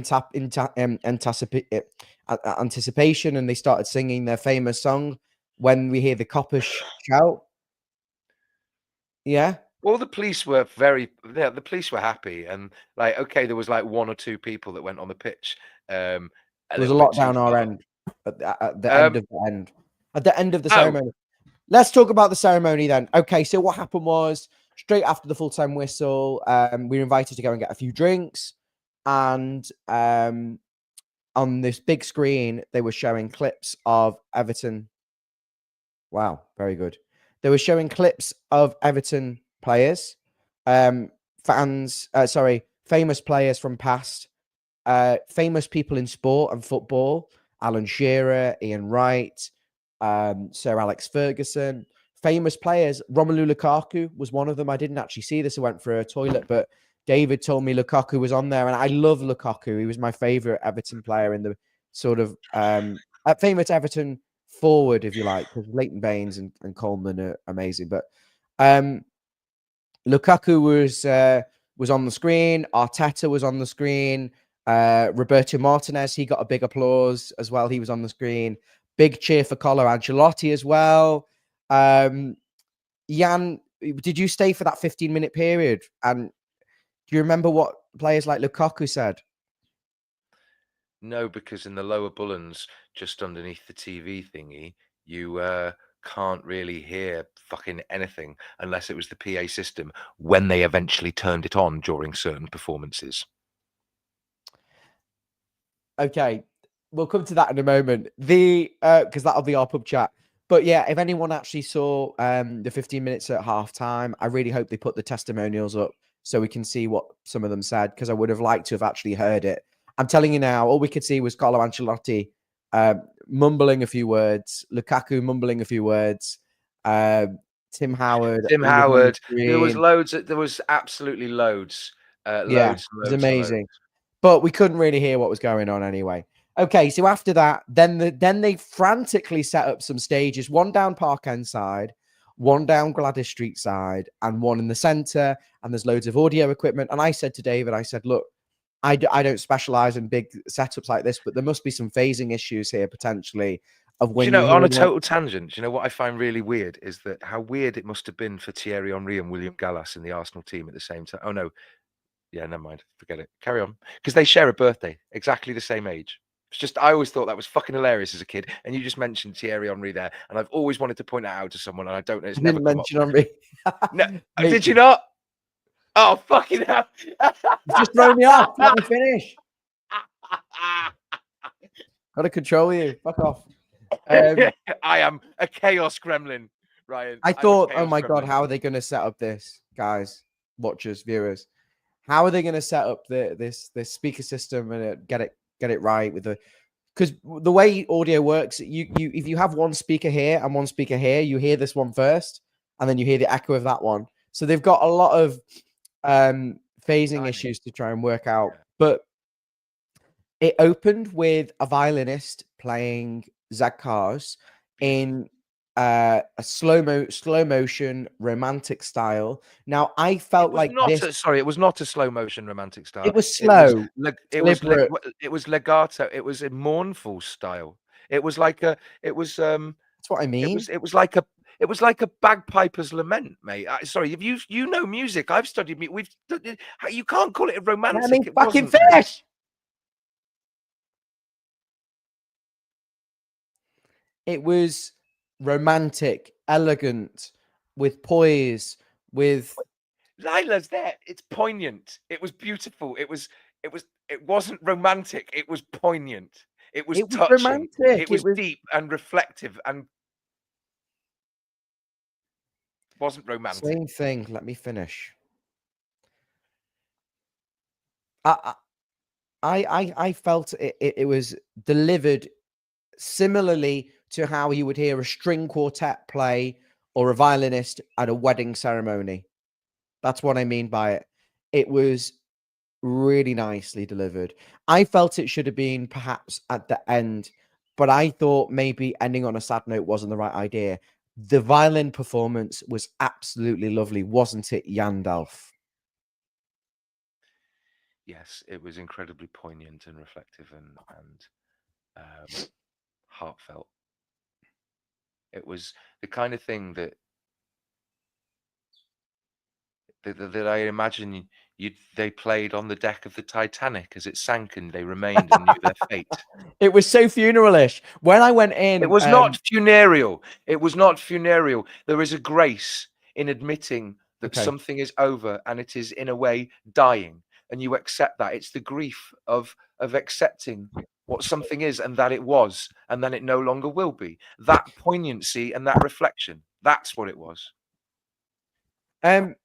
Speaker 1: anticipation, and they started singing their famous song when we hear the coppers shout. Yeah.
Speaker 2: Well, the police were the police were happy, and like, okay, there was like one or two people that went on the pitch.
Speaker 1: There was a lot down our end at the end of the end. At the end of the ceremony. Let's talk about the ceremony then. Okay, so what happened was straight after the full-time whistle, we were invited to go and get a few drinks, and on this big screen, they were showing clips of Everton. Wow, very good. They were showing clips of Everton players, famous players from past, famous people in sport and football, Alan Shearer, Ian Wright, Sir Alex Ferguson, famous players. Romelu Lukaku was one of them. I didn't actually see this. I went for a toilet, but David told me Lukaku was on there, and I love Lukaku. He was my favorite Everton player in the sort of famous Everton forward, if you like, because Leighton Baines and Coleman are amazing. But Lukaku was on the screen. Arteta was on the screen. Roberto Martinez, he got a big applause as well. He was on the screen. Big cheer for Carlo Ancelotti as well. Jan, did you stay for that 15-minute period? And do you remember what players like Lukaku said?
Speaker 2: No, because in the lower Bullens, just underneath the TV thingy, you can't really hear fucking anything unless it was the PA system when they eventually turned it on during certain performances.
Speaker 1: Okay, we'll come to that in a moment. Because that'll be our pub chat. But yeah, if anyone actually saw the 15 minutes at halftime, I really hope they put the testimonials up so we can see what some of them said, because I would have liked to have actually heard it. I'm telling you now, all we could see was Carlo Ancelotti mumbling a few words, Lukaku mumbling a few words, Tim Howard.
Speaker 2: There was loads. There was absolutely loads.
Speaker 1: It was amazing. But we couldn't really hear what was going on anyway. Okay, so after that, then they frantically set up some stages, one down Park End side, one down Gladys Street side, and one in the centre, and there's loads of audio equipment. And I said to David, I said, look, I don't specialize in big setups like this, but there must be some phasing issues here potentially of when
Speaker 2: on a total tangent. You know what I find really weird is that how weird it must have been for Thierry Henry and William Gallas in the Arsenal team at the same time. Oh no, yeah, never mind, forget it. Carry on, because they share a birthday, exactly the same age. It's just I always thought that was fucking hilarious as a kid, and you just mentioned Thierry Henry there, and I've always wanted to point that out to someone, and I don't know. It's never come
Speaker 1: mention Henry.
Speaker 2: No, did you not? Oh, fucking hell.
Speaker 1: You just throw me off. Let me finish. Got to control you. Fuck off.
Speaker 2: I am a chaos gremlin, Ryan.
Speaker 1: I thought, oh my God, how are they going to set up this, guys, watchers, viewers? How are they going to set up this speaker system and get it right with the? Because the way audio works, you if you have one speaker here and one speaker here, you hear this one first, and then you hear the echo of that one. So they've got a lot of phasing issues to try and work out.
Speaker 2: Yeah.
Speaker 1: But it opened with a violinist playing Zakars in a slow motion romantic style. Now I felt like this.
Speaker 2: It was not a slow motion romantic style.
Speaker 1: It was slow, deliberate.
Speaker 2: It was legato. It was a mournful style. It was like a. It was
Speaker 1: That's what I mean.
Speaker 2: It was like a. It was like a bagpiper's lament, mate. Sorry, if you know music, I've studied. You can't call it a romantic.
Speaker 1: I mean,
Speaker 2: it
Speaker 1: fucking
Speaker 2: wasn't.
Speaker 1: fish. It was romantic, elegant, with poise, with
Speaker 2: Lila's there. It's poignant. It was beautiful. It wasn't romantic. It was poignant. It was touching.
Speaker 1: romantic.
Speaker 2: It was deep and reflective and wasn't romantic.
Speaker 1: Same thing. Let me finish. I felt it was delivered similarly to how you would hear a string quartet play or a violinist at a wedding ceremony. That's what I mean by it. It was really nicely delivered. I felt it should have been perhaps at the end, but I thought maybe ending on a sad note wasn't the right idea. The violin performance was absolutely lovely, wasn't it, Yandalf?
Speaker 2: Yes, it was incredibly poignant and reflective and heartfelt. It was the kind of thing that I imagine they played on the deck of the Titanic as it sank and they remained and knew their fate.
Speaker 1: It was so funeralish. When I went in,
Speaker 2: it was not funereal. It was not funereal. There is a grace in admitting that something is over and it is in a way dying, and you accept that. It's the grief of accepting what something is and that it was and then it no longer will be. That poignancy and that reflection. That's what it was.
Speaker 1: During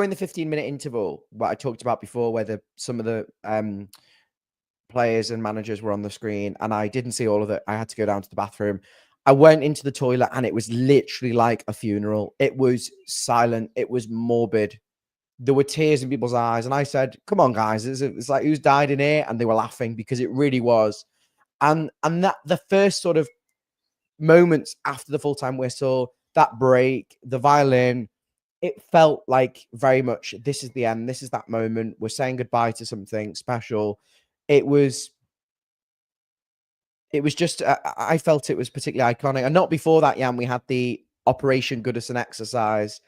Speaker 1: the 15-minute interval, what I talked about before, where some of the players and managers were on the screen, and I didn't see all of it. I had to go down to the bathroom. I went into the toilet, and it was literally like a funeral. It was silent. It was morbid. There were tears in people's eyes, and I said, "Come on, guys! It's like, who's died in here?" And they were laughing because it really was. And that the first sort of moments after the full-time whistle, that break, the violin, it felt like very much this is the end. This is that moment. We're saying goodbye to something special. It was just, I felt it was particularly iconic. And not before that, Jan, we had the Operation Goodison exercise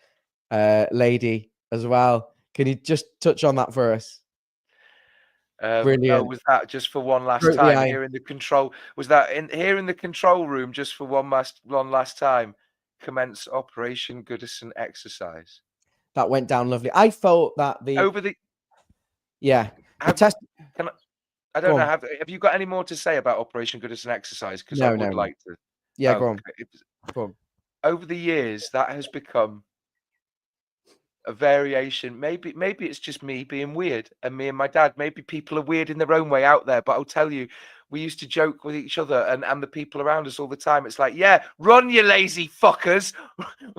Speaker 1: lady as well. Can you just touch on that for us? Brilliant.
Speaker 2: Was that just for one last time here in the control? Was that here in the control room just for one last time? Commence Operation Goodison exercise.
Speaker 1: That went down lovely. I felt that
Speaker 2: I don't know. Have you got any more to say about Operation Goodison exercise? Because I would like to.
Speaker 1: Yeah, go on. Go on.
Speaker 2: Over the years, that has become a variation. Maybe it's just me being weird, and me and my dad. Maybe people are weird in their own way out there. But I'll tell you, we used to joke with each other and the people around us all the time. It's like, yeah, run, you lazy fuckers.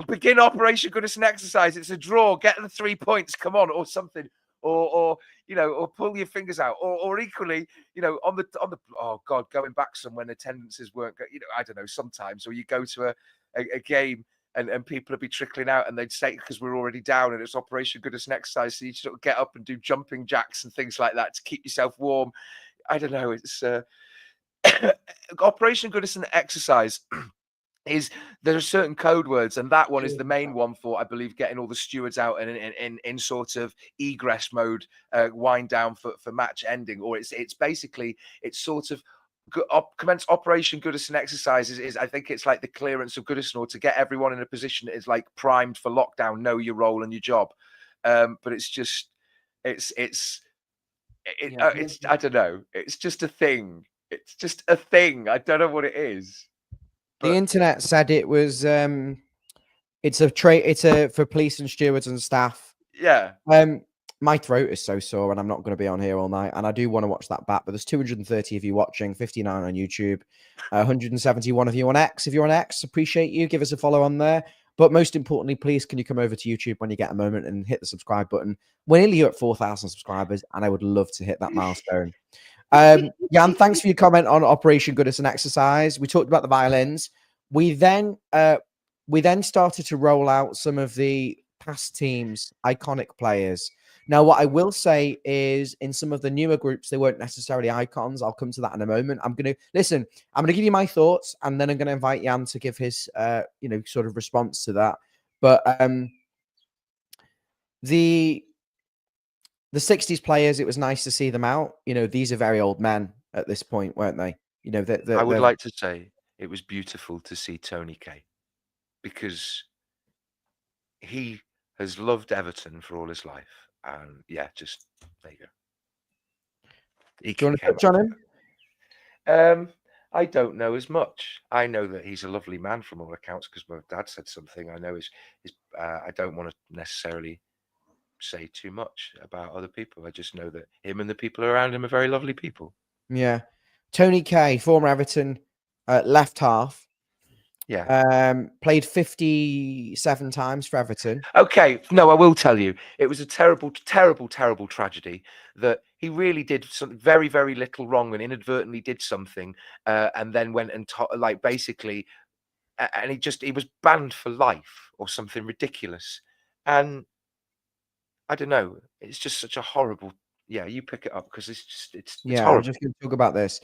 Speaker 2: Begin Operation Goodison exercise. It's a draw. Get the 3 points. Come on, or something. Or or pull your fingers out. Or equally, on the oh god, going back some when attendances weren't, I don't know, sometimes, or you go to a game. And people would be trickling out, and they'd say, because we're already down and it's Operation Goodison exercise, so you sort of get up and do jumping jacks and things like that to keep yourself warm. I don't know. It's Operation Goodison exercise is, there are certain code words, and that one is the main one for, I believe, getting all the stewards out and in sort of egress mode, wind down for match ending, or it's basically, it's sort of commence Operation Goodison exercises is I think it's like the clearance of Goodison, or to get everyone in a position that is like primed for lockdown, know your role and your job. But it's just it's I don't know. It's just a thing. It's just a thing. I don't know what it is.
Speaker 1: But the internet said it was it's a for police and stewards and staff.
Speaker 2: Yeah.
Speaker 1: my throat is so sore and I'm not going to be on here all night. And I do want to watch that back, but there's 230 of you watching, 59 on YouTube, 171 of you on X. If you're on X, appreciate you. Give us a follow on there. But most importantly, please, can you come over to YouTube when you get a moment and hit the subscribe button? We're nearly at 4,000 subscribers, and I would love to hit that milestone. Jan, thanks for your comment on Operation Goodison Exercise. We talked about the violins. We then started to roll out some of the past teams' iconic players. Now, what I will say is in some of the newer groups, they weren't necessarily icons. I'll come to that in a moment. I'm going to give you my thoughts, and then I'm going to invite Jan to give his, sort of response to that. But the 60s players, it was nice to see them out. These are very old men at this point, weren't they?
Speaker 2: I would like to say it was beautiful to see Tony Kay, because he has loved Everton for all his life. And yeah, just there you go.
Speaker 1: Do you want to touch on
Speaker 2: him? I don't know as much. I know that he's a lovely man from all accounts, because my dad said something. I know I don't want to necessarily say too much about other people. I just know that him and the people around him are very lovely people.
Speaker 1: Yeah. Tony Kay, former Everton left half.
Speaker 2: Yeah.
Speaker 1: Played 57 times for Everton.
Speaker 2: Okay. No, I will tell you, it was a terrible, terrible, terrible tragedy that he really did something very, very little wrong and inadvertently did something, and then went and basically, and he was banned for life or something ridiculous. And I don't know. It's just such a horrible. Yeah, you pick it up, because it's horrible.
Speaker 1: I'm just going to talk about this.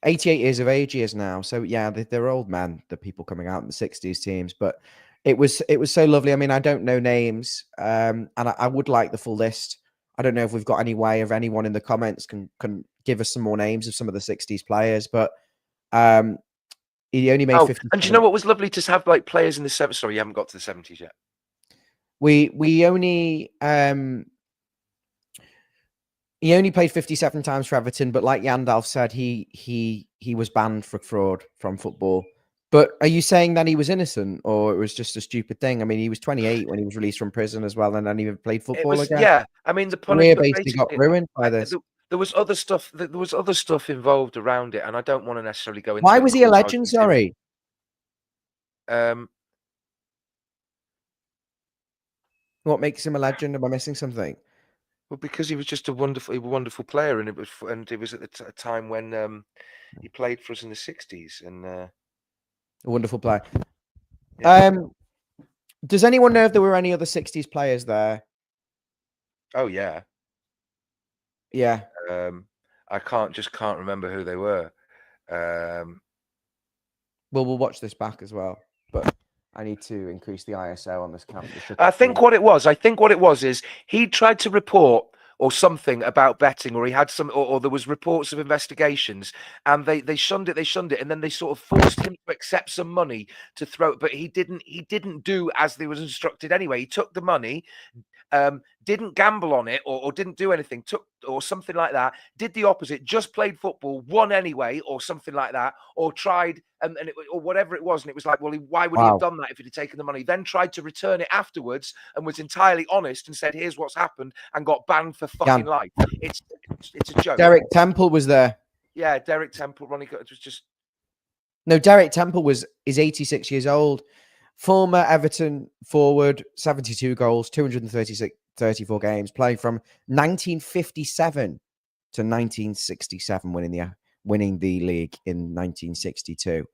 Speaker 1: 88 years of age he is now. So yeah, they're old men, the people coming out in the 60s teams. But it was so lovely. I mean, I don't know names, and I would like the full list. I don't know if we've got any way of anyone in the comments can give us some more names of some of the 60s players. But he only made 50.
Speaker 2: And do you know what was lovely to have, like, players in the 70s? Sorry, you haven't got to the 70s yet.
Speaker 1: We only he only played 57 times for Everton, but like Yandalf said, he was banned for fraud from football. But are you saying that he was innocent, or it was just a stupid thing? I mean, he was 28 when he was released from prison as well, and then even played football again.
Speaker 2: Yeah, I mean, the
Speaker 1: career basically got ruined by this.
Speaker 2: There was other stuff. There was other stuff involved around it, and I don't want to necessarily go into.
Speaker 1: Why was he a legend? Sorry. What makes him a legend? Am I missing something?
Speaker 2: Well, because he was just a wonderful player, and it was at the time when he played for us in the 60s, and
Speaker 1: a wonderful player. Yeah. Does anyone know if there were any other 60s players there?
Speaker 2: Oh yeah.
Speaker 1: Yeah.
Speaker 2: I can't remember who they were.
Speaker 1: Well, we'll watch this back as well, but I need to increase the ISO on this camera.
Speaker 2: I think what it was is he tried to report or something about betting, or he had or there was reports of investigations, and they shunned it, and then they sort of forced him to accept some money to throw, but he didn't do as they was instructed anyway. He took the money, didn't gamble on it, or didn't do anything, or something like that, did the opposite, just played football, won anyway, or something like that, or tried, or whatever it was. And it was like, well, why would he have done that if he'd have taken the money? Then tried to return it afterwards and was entirely honest and said, here's what's happened, and got banned for fucking life. It's a joke.
Speaker 1: Derek Temple was there.
Speaker 2: Yeah, Derek Temple, Ronnie, it was just...
Speaker 1: No, Derek Temple is 86 years old. Former Everton forward, 72 goals, 234 games, playing from 1957 to 1967, winning the league in 1962.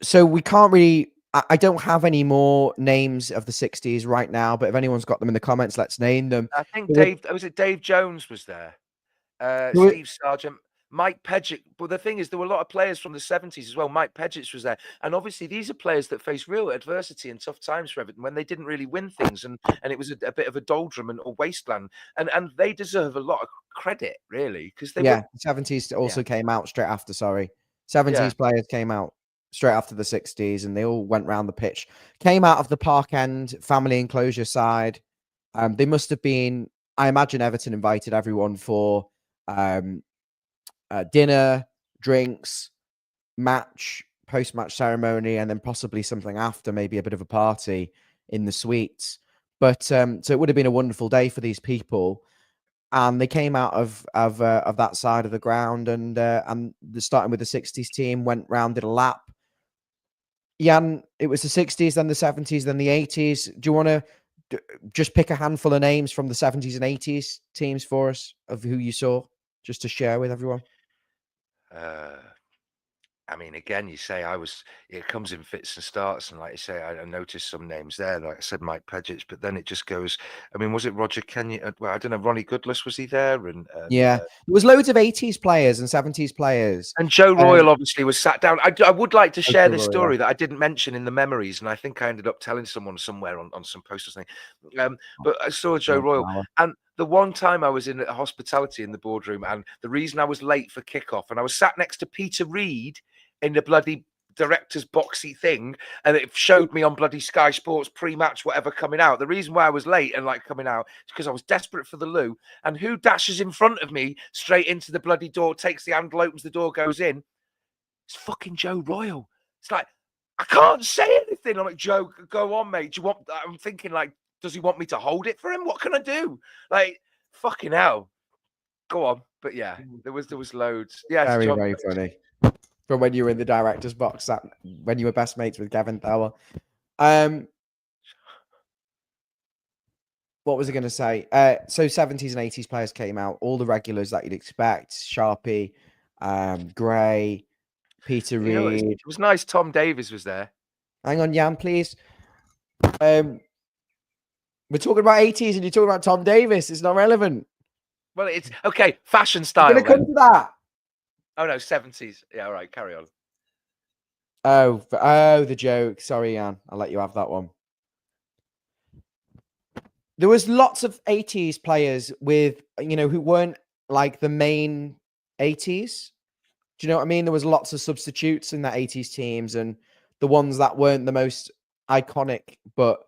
Speaker 1: So we can't really. I don't have any more names of the 60s right now, but if anyone's got them in the comments, let's name them.
Speaker 2: I think Dave Jones was there. Steve Sargent. Mike Pedgitt, but the thing is, there were a lot of players from the 70s as well. Mike Pedgitt was there, and obviously these are players that faced real adversity and tough times for Everton when they didn't really win things, and it was a bit of a doldrum and a wasteland, and they deserve a lot of credit, really, because they
Speaker 1: the 70s also came out straight after. 70s players came out straight after the 60s, and they all went round the pitch. Came out of the Park End family enclosure side. They must have been. I imagine Everton invited everyone for. Dinner, drinks, match, post-match ceremony, and then possibly something after, maybe a bit of a party in the suites. But so it would have been a wonderful day for these people. And they came out of that side of the ground, and starting with the 60s team, went round, did a lap. Jan, it was the 60s, then the 70s, then the 80s. Do you want to just pick a handful of names from the 70s and 80s teams for us of who you saw, just to share with everyone?
Speaker 2: I mean, again, you say it comes in fits and starts, and like you say, I noticed some names there. Like I said, Mike Pedgic, but then it just goes. I mean, was it Roger Kenya? Well, I don't know. Ronnie Goodless, was he there? And
Speaker 1: Yeah, there was loads of 80s players and 70s players.
Speaker 2: Joe Royal obviously was sat down. I would like to share this
Speaker 1: Royal,
Speaker 2: story that I didn't mention in the memories, and I think I ended up telling someone somewhere on some post or something. But I saw Joe Royal, and the one time I was in hospitality in the boardroom, and the reason I was late for kickoff, and I was sat next to Peter Reid in the bloody director's boxy thing, and it showed me on bloody Sky Sports pre-match whatever coming out. The reason why I was late and like coming out is because I was desperate for the loo, and who dashes in front of me straight into the bloody door, takes the handle, opens the door, goes in? It's fucking Joe Royal. It's like, I can't say anything. I'm like, Joe, go on, mate. Do you want? I'm thinking like, does he want me to hold it for him? What can I do? Like, fucking hell. Go on. But yeah, there was loads. Yeah,
Speaker 1: very, very funny. From when you were in the director's box, when you were best mates with Gavin Tower. What was I going to say? So 70s and 80s players came out, all the regulars that you'd expect: Sharpie, Gray, Peter Reid.
Speaker 2: It was nice. Tom Davies was there.
Speaker 1: Hang on, Jan, please. We're talking about 80s and you're talking about Tom Davies. It's not relevant.
Speaker 2: Well, it's okay. Fashion style.
Speaker 1: We're going to come to that.
Speaker 2: Oh no, 70s. Yeah, all right. Carry on.
Speaker 1: Oh, the joke. Sorry, Jan. I'll let you have that one. There was lots of 80s players with, who weren't like the main 80s. Do you know what I mean? There was lots of substitutes in that 80s teams, and the ones that weren't the most iconic, but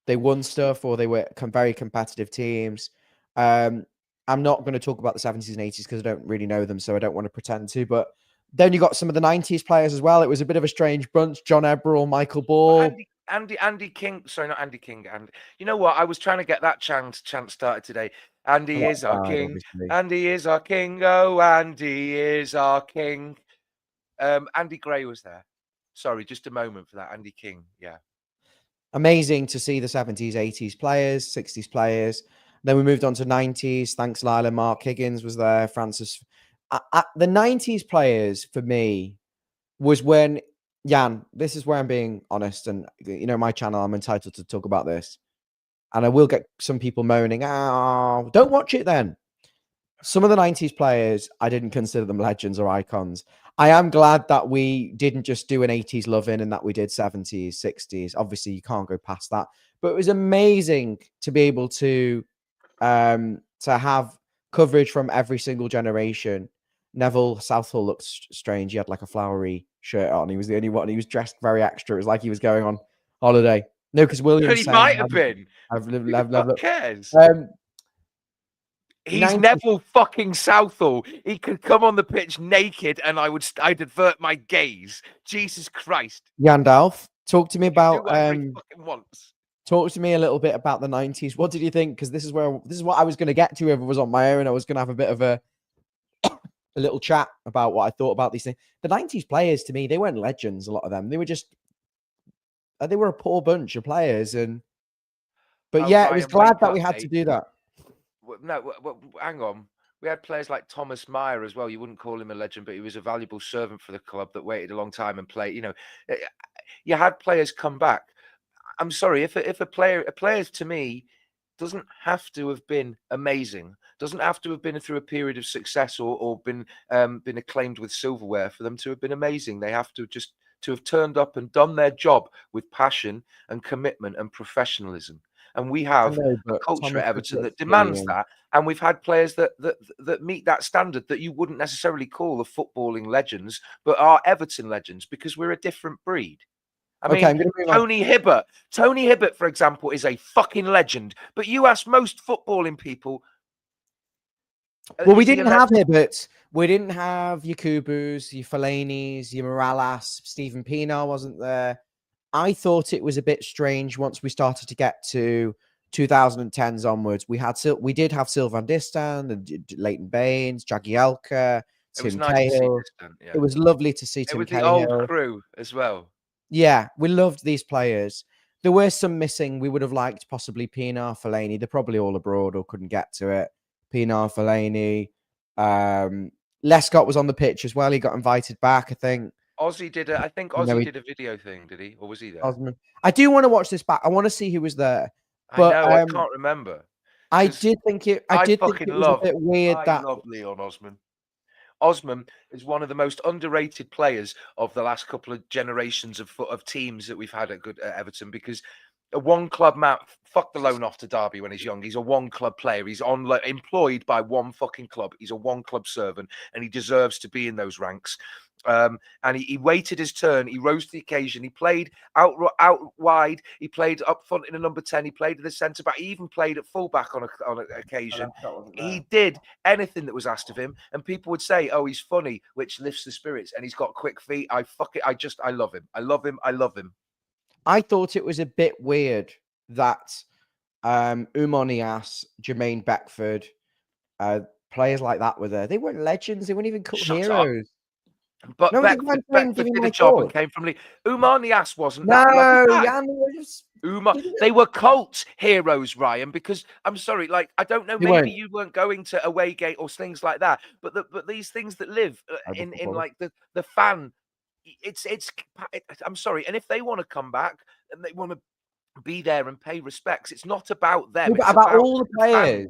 Speaker 1: they won stuff, or they were very competitive teams. I'm not going to talk about the 70s and 80s because I don't really know them, so I don't want to pretend to. But then you got some of the 90s players as well. It was a bit of a strange bunch. John Eberle, Michael Ball.
Speaker 2: Andy King. Sorry, not Andy King. And you know what? I was trying to get that chant started today. Andy is our king. Obviously. Andy is our king. Oh, Andy is our king. Andy Gray was there. Sorry, just a moment for that. Andy King. Yeah.
Speaker 1: Amazing to see the 70s, 80s players, 60s players. Then we moved on to 90s. Thanks, Lila. Mark Higgins was there. Francis. The 90s players for me was when, Jan, this is where I'm being honest. And, my channel, I'm entitled to talk about this. And I will get some people moaning, oh, don't watch it then. Some of the 90s players, I didn't consider them legends or icons. I am glad that we didn't just do an 80s love-in and that we did 70s, 60s. Obviously, you can't go past that. But it was amazing to be able to have coverage from every single generation. Neville Southall looked strange. He had like a flowery shirt on. He was the only one. He was dressed very extra. It was like he was going on holiday. No, because Williams.
Speaker 2: He might have been.
Speaker 1: Who
Speaker 2: cares? He's Neville fucking Southall. He could come on the pitch naked, and I'd avert my gaze. Jesus Christ.
Speaker 1: Yandalf, talk to me about
Speaker 2: wants.
Speaker 1: Talk to me a little bit about the 90s. What did you think? Because this is what I was going to get to if it was on my own. I was going to have a bit of a little chat about what I thought about these things. The 90s players, to me, they weren't legends. A lot of them, they were just they were a poor bunch of players. But yeah, I was glad that we had to do that.
Speaker 2: No, hang on. We had players like Thomas Meyer as well. You wouldn't call him a legend, but he was a valuable servant for the club that waited a long time and played. You had players come back. I'm sorry, if a player to me doesn't have to have been amazing, doesn't have to have been through a period of success or been acclaimed with silverware for them to have been amazing. They have to have turned up and done their job with passion and commitment and professionalism. And we have a culture at Everton that demands that. And we've had players that meet that standard that you wouldn't necessarily call the footballing legends, but are Everton legends because we're a different breed. I mean, Tony Hibbert, for example, is a fucking legend. But you ask most footballing people.
Speaker 1: Well, we didn't have Hibbert. We didn't have your Kubus, your Fellaini's, your Morales. Stephen Pienaar wasn't there. I thought it was a bit strange once we started to get to 2010s onwards. We did have Sylvan Distan and Leighton Baines, Jagielka,
Speaker 2: It was
Speaker 1: Tim
Speaker 2: nice to see
Speaker 1: Cahill.
Speaker 2: Distant,
Speaker 1: It
Speaker 2: yeah.
Speaker 1: was lovely to see
Speaker 2: It
Speaker 1: Tim
Speaker 2: was the old
Speaker 1: Cahill.
Speaker 2: crew as well.
Speaker 1: Yeah, we loved these players. There were some missing. We would have liked possibly Pinar, Fellaini. They're probably all abroad or couldn't get to it. Pinar, Fellaini. Lescott was on the pitch as well. He got invited back, I think.
Speaker 2: Ozzy did I think Ozzy did a video thing, did he? Or was he there?
Speaker 1: Osman. I do want to watch this back. I want to see who was there.
Speaker 2: I
Speaker 1: But
Speaker 2: know, I can't remember.
Speaker 1: I
Speaker 2: 'Cause
Speaker 1: did think it
Speaker 2: I fucking
Speaker 1: was a bit weird
Speaker 2: I
Speaker 1: that
Speaker 2: love Leon Osman. Osman is one of the most underrated players of the last couple of generations of teams that we've had at Everton, because a one club man, fuck the loan off to Derby when he's young. He's a one club player. He's employed by one fucking club. He's a one club servant, and he deserves to be in those ranks. And he waited his turn. He rose to the occasion. He played out wide. He played up front in a number 10. He played at the centre back. He even played at full back on an occasion. He did anything that was asked of him, and people would say, "Oh, he's funny," which lifts the spirits, and he's got quick feet. I love him. I love him. I love him.
Speaker 1: I thought it was a bit weird that Oumar Niasse, Jermaine Beckford, players like that were there. They weren't legends. They weren't even cut heroes.
Speaker 2: But
Speaker 1: no,
Speaker 2: Beckford did a job and came from League. Oumar Niasse wasn't that
Speaker 1: No,
Speaker 2: they were cult heroes, Ryan, because I'm sorry, like, I don't know, maybe you weren't going to away gate or things like that, but these things that live in like the fan, it's I'm sorry, and if they want to come back and they want to be there and pay respects, it's not about them.
Speaker 1: It's about all the players.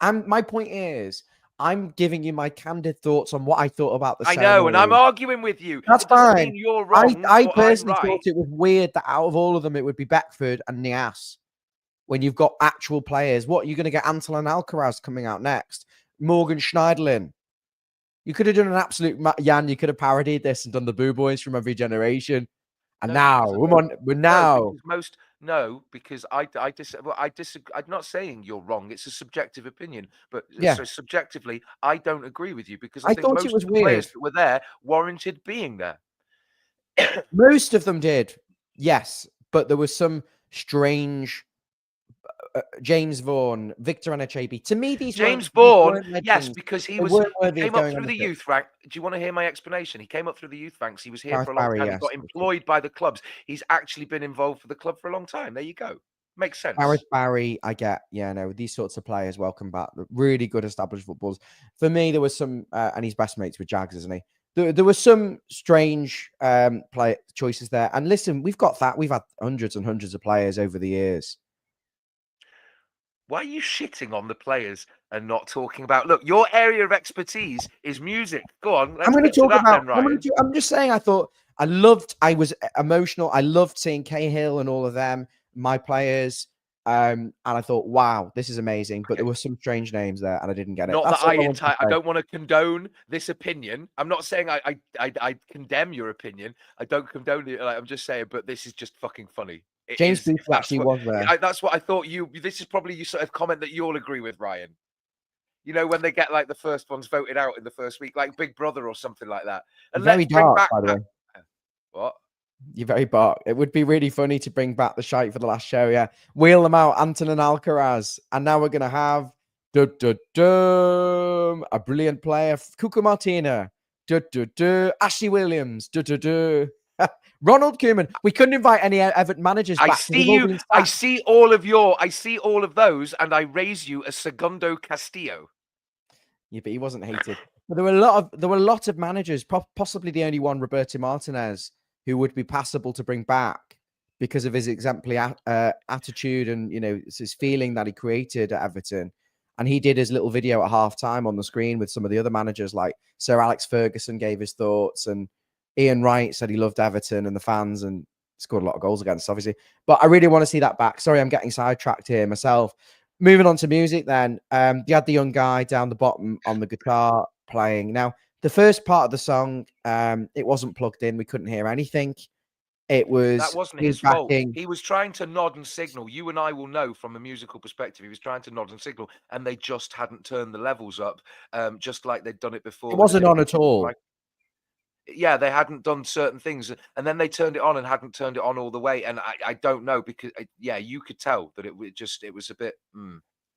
Speaker 1: And my point is, I'm giving you my candid thoughts on what I thought about the ceremony.
Speaker 2: I know, and I'm arguing with you.
Speaker 1: That's fine.
Speaker 2: You're wrong.
Speaker 1: I personally thought it was weird that out of all of them, it would be Beckford and Niasse. When you've got actual players, what, you're going to get Antoine Alcaraz coming out next? Morgan Schneiderlin. You could have done an absolute Jan. You could have parodied this and done the Boo Boys from every generation. And
Speaker 2: because I disagree. I'm not saying you're wrong. It's a subjective opinion, but so subjectively, I don't agree with you, because I think
Speaker 1: thought
Speaker 2: most
Speaker 1: it was
Speaker 2: of the
Speaker 1: weird.
Speaker 2: players that were there warranted being there.
Speaker 1: Most of them did, yes, but there was some strange. James Vaughan, Victor Anichebe. To me, these
Speaker 2: James Vaughan, yes, because he came up through the youth rank. Do you want to hear my explanation? He came up through the youth ranks. He was here for a long time. He got employed by the clubs. He's actually been involved for the club for a long time. There you go. Makes sense.
Speaker 1: Barry, I get. Yeah, no, these sorts of players, welcome back. Really good established footballers. For me, there was some, and he's best mates with Jags, isn't he? There were some strange play choices there. And listen, we've got that. We've had hundreds and hundreds of players over the years.
Speaker 2: Why are you shitting on the players and not talking about? Look, your area of expertise is music. Go on, let's get to that then, Ryan.
Speaker 1: I'm just saying. I was emotional. I loved seeing Cahill and all of them, my players. And I thought, wow, this is amazing. But there were some strange names there, and I didn't get it.
Speaker 2: Not that I don't want to condone this opinion. I'm not saying I condemn your opinion. I don't condone it. Like, I'm just saying, but this is just fucking funny.
Speaker 1: James Booth actually was there.
Speaker 2: That's what I thought. This is probably you sort of comment that you'll agree with, Ryan. You know, when they get like the first ones voted out in the first week, like Big Brother or something like that. And
Speaker 1: very dark, by the way.
Speaker 2: What?
Speaker 1: You're very dark. It would be really funny to bring back the shite for the last show. Yeah, wheel them out, Antonin Alcaraz, and now we're gonna have a brilliant player, Cuco Martina, Ashley Williams, Ronald Koeman. We couldn't invite any Everton managers back.
Speaker 2: I see all of those, and I raise you a Segundo Castillo.
Speaker 1: Yeah, but he wasn't hated. But there were a lot of managers, possibly the only one, Roberto Martinez, who would be passable to bring back because of his exemplary attitude and, you know, it's his feeling that he created at Everton. And he did his little video at halftime on the screen with some of the other managers, like Sir Alex Ferguson gave his thoughts, and Ian Wright said he loved Everton and the fans and scored a lot of goals against, obviously. But I really want to see that back. Sorry, I'm getting sidetracked here myself. Moving on to music then. You had the young guy down the bottom on the guitar playing. Now, the first part of the song, it wasn't plugged in. We couldn't hear anything. That
Speaker 2: wasn't his fault. He was trying to nod and signal. You and I will know from a musical perspective, he was trying to nod and signal, and they just hadn't turned the levels up, just like they'd done it before.
Speaker 1: It wasn't on at all.
Speaker 2: yeah, they hadn't done certain things, and then they turned it on and hadn't turned it on all the way. And I don't know, because yeah, you could tell that it was a bit.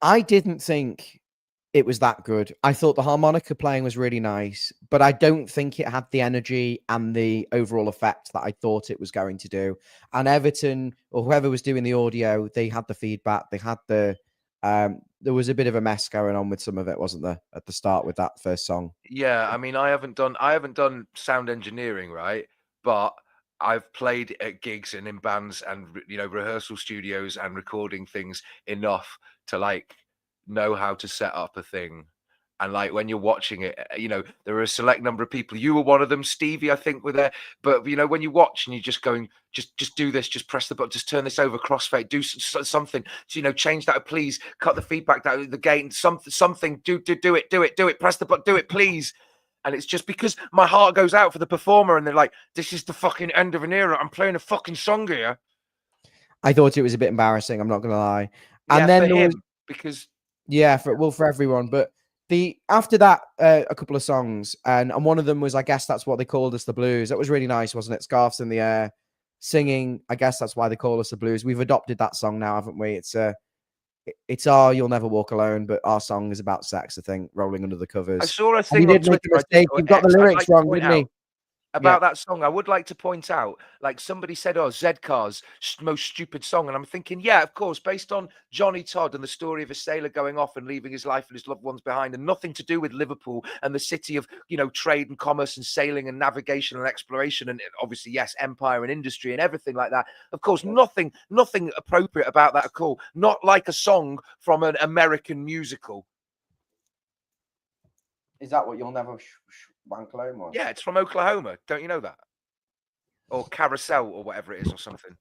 Speaker 1: I didn't think it was that good. I thought the harmonica playing was really nice, but I don't think it had the energy and the overall effect that I thought it was going to do. And Everton, or whoever was doing the audio, they had the feedback. They had there was a bit of a mess going on with some of it, wasn't there, at the start with that first song?
Speaker 2: Yeah, I mean, I haven't done sound engineering, right? But I've played at gigs and in bands and rehearsal studios and recording things enough to like know how to set up a thing. And like when you're watching it, there are a select number of people. You were one of them, Stevie, I think, were there. But when you watch and you're just going, just do this, just press the button, just turn this over, crossfade, do something, change that, please, cut the feedback down, the gain, something, do it, press the button, do it, please. And it's just because my heart goes out for the performer, and they're like, this is the fucking end of an era. I'm playing a fucking song here.
Speaker 1: I thought it was a bit embarrassing. I'm not going to lie.
Speaker 2: Yeah,
Speaker 1: And then
Speaker 2: for
Speaker 1: there
Speaker 2: him,
Speaker 1: was,
Speaker 2: because
Speaker 1: yeah, for everyone. But after that, a couple of songs, and one of them was, I guess that's what they called us, the Blues. That was really nice, wasn't it? Scarves in the air, singing. I guess that's why they call us the Blues. We've adopted that song now, haven't we? It's our "You'll Never Walk Alone," but our song is about sex. I think, rolling under the covers.
Speaker 2: I saw a
Speaker 1: And he
Speaker 2: thing on
Speaker 1: did make
Speaker 2: Twitter,
Speaker 1: a mistake. You've got the lyrics wrong, didn't he?
Speaker 2: about that song. I would like to point out, like somebody said, "Oh, Zcar's most stupid song," and I'm thinking, yeah, of course, based on Johnny Todd and the story of a sailor going off and leaving his life and his loved ones behind, and nothing to do with Liverpool and the city of trade and commerce and sailing and navigation and exploration, and obviously, yes, empire and industry and everything like that. Of course, nothing appropriate about that at all. Not like a song from an American musical.
Speaker 1: Is that what "You'll Never Wank Alone" was?
Speaker 2: Yeah, it's from Oklahoma. Don't you know that? Or Carousel or whatever it is, or something.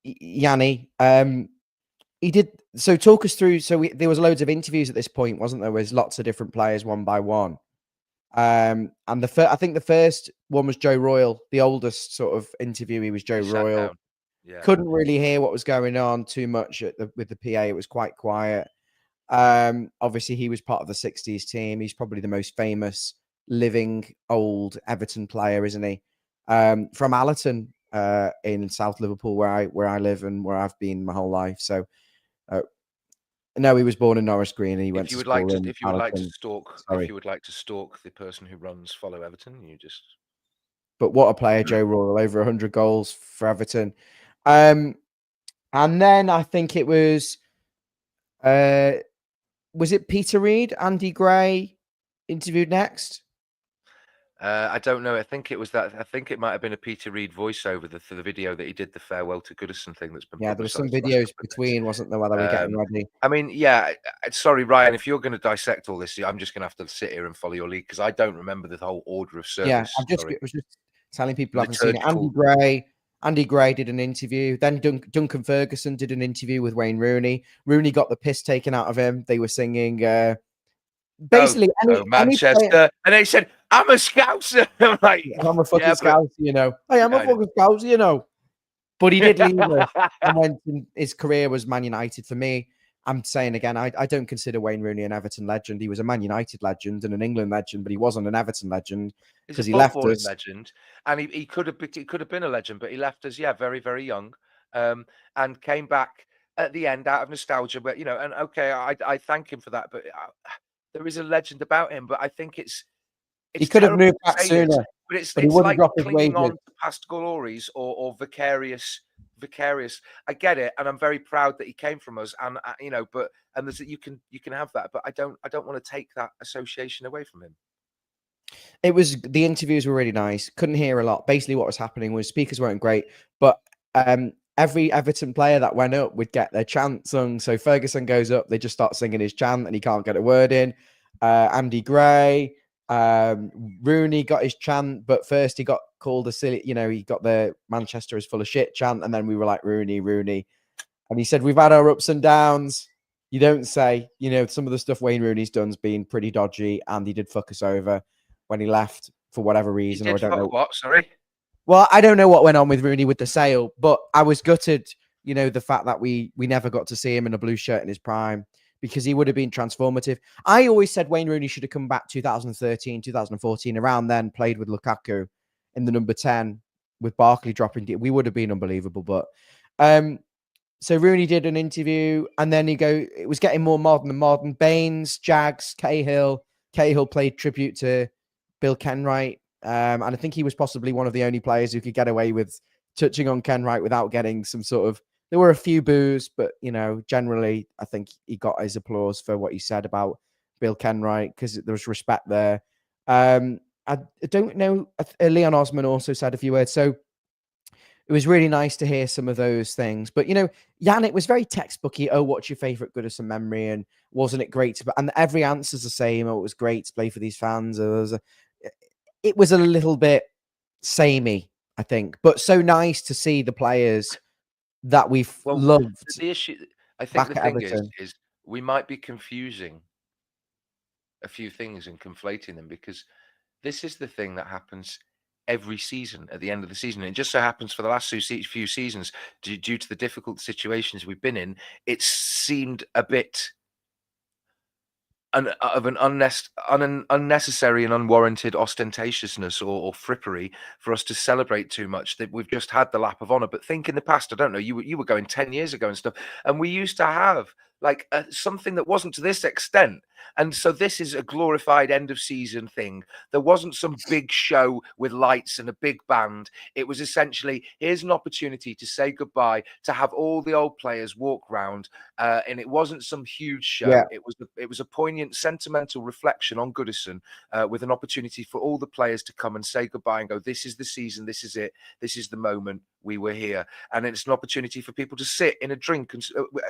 Speaker 1: Yanni, he did. So talk us through. So there was loads of interviews at this point, wasn't there? With lots of different players, one by one. And I think the first one was Joe Royle, the oldest sort of interviewee was Joe Royle.
Speaker 2: Yeah.
Speaker 1: Couldn't really hear what was going on too much with the PA. It was quite quiet. Obviously, he was part of the '60s team. He's probably the most famous living old Everton player, isn't he? From Allerton, in South Liverpool, where I live and where I've been my whole life. So, no, he was born in Norris Green and he went to school in
Speaker 2: if you would like to stalk the person who runs Follow Everton, you just.
Speaker 1: But what a player, Joe Royle, over 100 goals for Everton. And then I think it was it Peter Reid, Andy Gray interviewed next?
Speaker 2: I don't know. I think it was that. I think it might have been a Peter Reid voiceover for the video that he did, the farewell to Goodison thing that's been.
Speaker 1: Yeah, there were some videos between, wasn't there, while they were getting ready.
Speaker 2: I mean, yeah. Sorry, Ryan, if you're going to dissect all this, I'm just going to have to sit here and follow your lead because I don't remember the whole order of service.
Speaker 1: Yeah, I was just telling people who haven't seen it. Andy Gray did an interview. Then Duncan Ferguson did an interview with Wayne Rooney. Rooney got the piss taken out of him. They were singing basically
Speaker 2: Manchester, and they said, "I'm a Scouser." I'm like,
Speaker 1: I'm a fucking Scouser, I am a fucking Scouser, But he did leave us, and went. His career was Man United. For me, I'm saying again, I don't consider Wayne Rooney an Everton legend. He was a Man United legend and an England legend, but he wasn't an Everton legend because he left us.
Speaker 2: Legend, and he could have been a legend, but he left us, very, very young, and came back at the end out of nostalgia. But and okay, I thank him for that. But there is a legend about him. But I think it's
Speaker 1: he could have moved back sooner.
Speaker 2: But it's
Speaker 1: like
Speaker 2: clinging on to past glories or vicarious. I get it, and I'm very proud that he came from us, and but there's you can have that, but I don't want to take that association away from him.
Speaker 1: It was, the interviews were really nice. Couldn't hear a lot. Basically, what was happening was speakers weren't great, but every Everton player that went up would get their chant sung. So Ferguson goes up, they just start singing his chant, and he can't get a word in. Andy Gray, Rooney got his chant, but first he got called a silly, he got the Manchester is full of shit chant, and then we were like, Rooney, and he said, we've had our ups and downs. You don't say, some of the stuff Wayne Rooney's done's been pretty dodgy, and he did fuck us over when he left for whatever reason. Or I don't know
Speaker 2: what. Sorry.
Speaker 1: Well, I don't know what went on with Rooney with the sale, but I was gutted, the fact that we never got to see him in a blue shirt in his prime, because he would have been transformative. I always said Wayne Rooney should have come back 2013, 2014, around then, played with Lukaku in the number 10 with Barkley dropping. We would have been unbelievable. But so Rooney did an interview, and then it was getting more modern and modern. Baines, Jags, Cahill. Cahill played tribute to Bill Kenwright. And I think he was possibly one of the only players who could get away with touching on Kenwright without getting some sort of. There were a few boos, but generally, I think he got his applause for what he said about Bill Kenwright because there was respect there. I don't know. Leon Osman also said a few words, so it was really nice to hear some of those things. But Jan, it was very textbooky. Oh, what's your favorite Goodison memory? And wasn't it great and every answer's the same. Oh, it was great to play for these fans. It was a little bit samey, I think, but so nice to see the players that we've loved.
Speaker 2: The issue, I think, the thing is we might be confusing a few things and conflating them, because this is the thing that happens every season at the end of the season. And it just so happens for the last few seasons, due to the difficult situations we've been in, it seemed a bit of an unnecessary and unwarranted ostentatiousness or frippery for us to celebrate too much, that we've just had the lap of honor. But think in the past, I don't know, you were going 10 years ago and stuff, and we used to have like something that wasn't to this extent. And so this is a glorified end of season thing. There wasn't some big show with lights and a big band. It was essentially, here's an opportunity to say goodbye, to have all the old players walk round, and it wasn't some huge show.
Speaker 1: Yeah.
Speaker 2: It was a poignant, sentimental reflection on Goodison, with an opportunity for all the players to come and say goodbye and go, this is the season, this is it, this is the moment, we were here. And it's an opportunity for people to sit in a drink and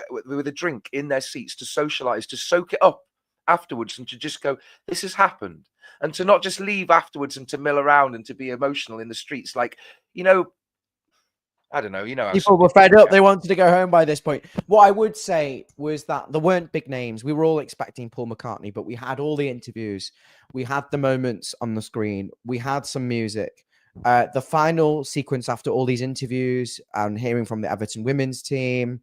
Speaker 2: with a drink in their seats, to socialize, to soak it up afterwards, and to just go, this has happened, and to not just leave afterwards and to mill around and to be emotional in the streets. Like, I don't know,
Speaker 1: people were fed up. They wanted to go home by this point. What I would say was that there weren't big names. We were all expecting Paul McCartney, but we had all the interviews. We had the moments on the screen. We had some music. The final sequence after all these interviews and hearing from the Everton women's team,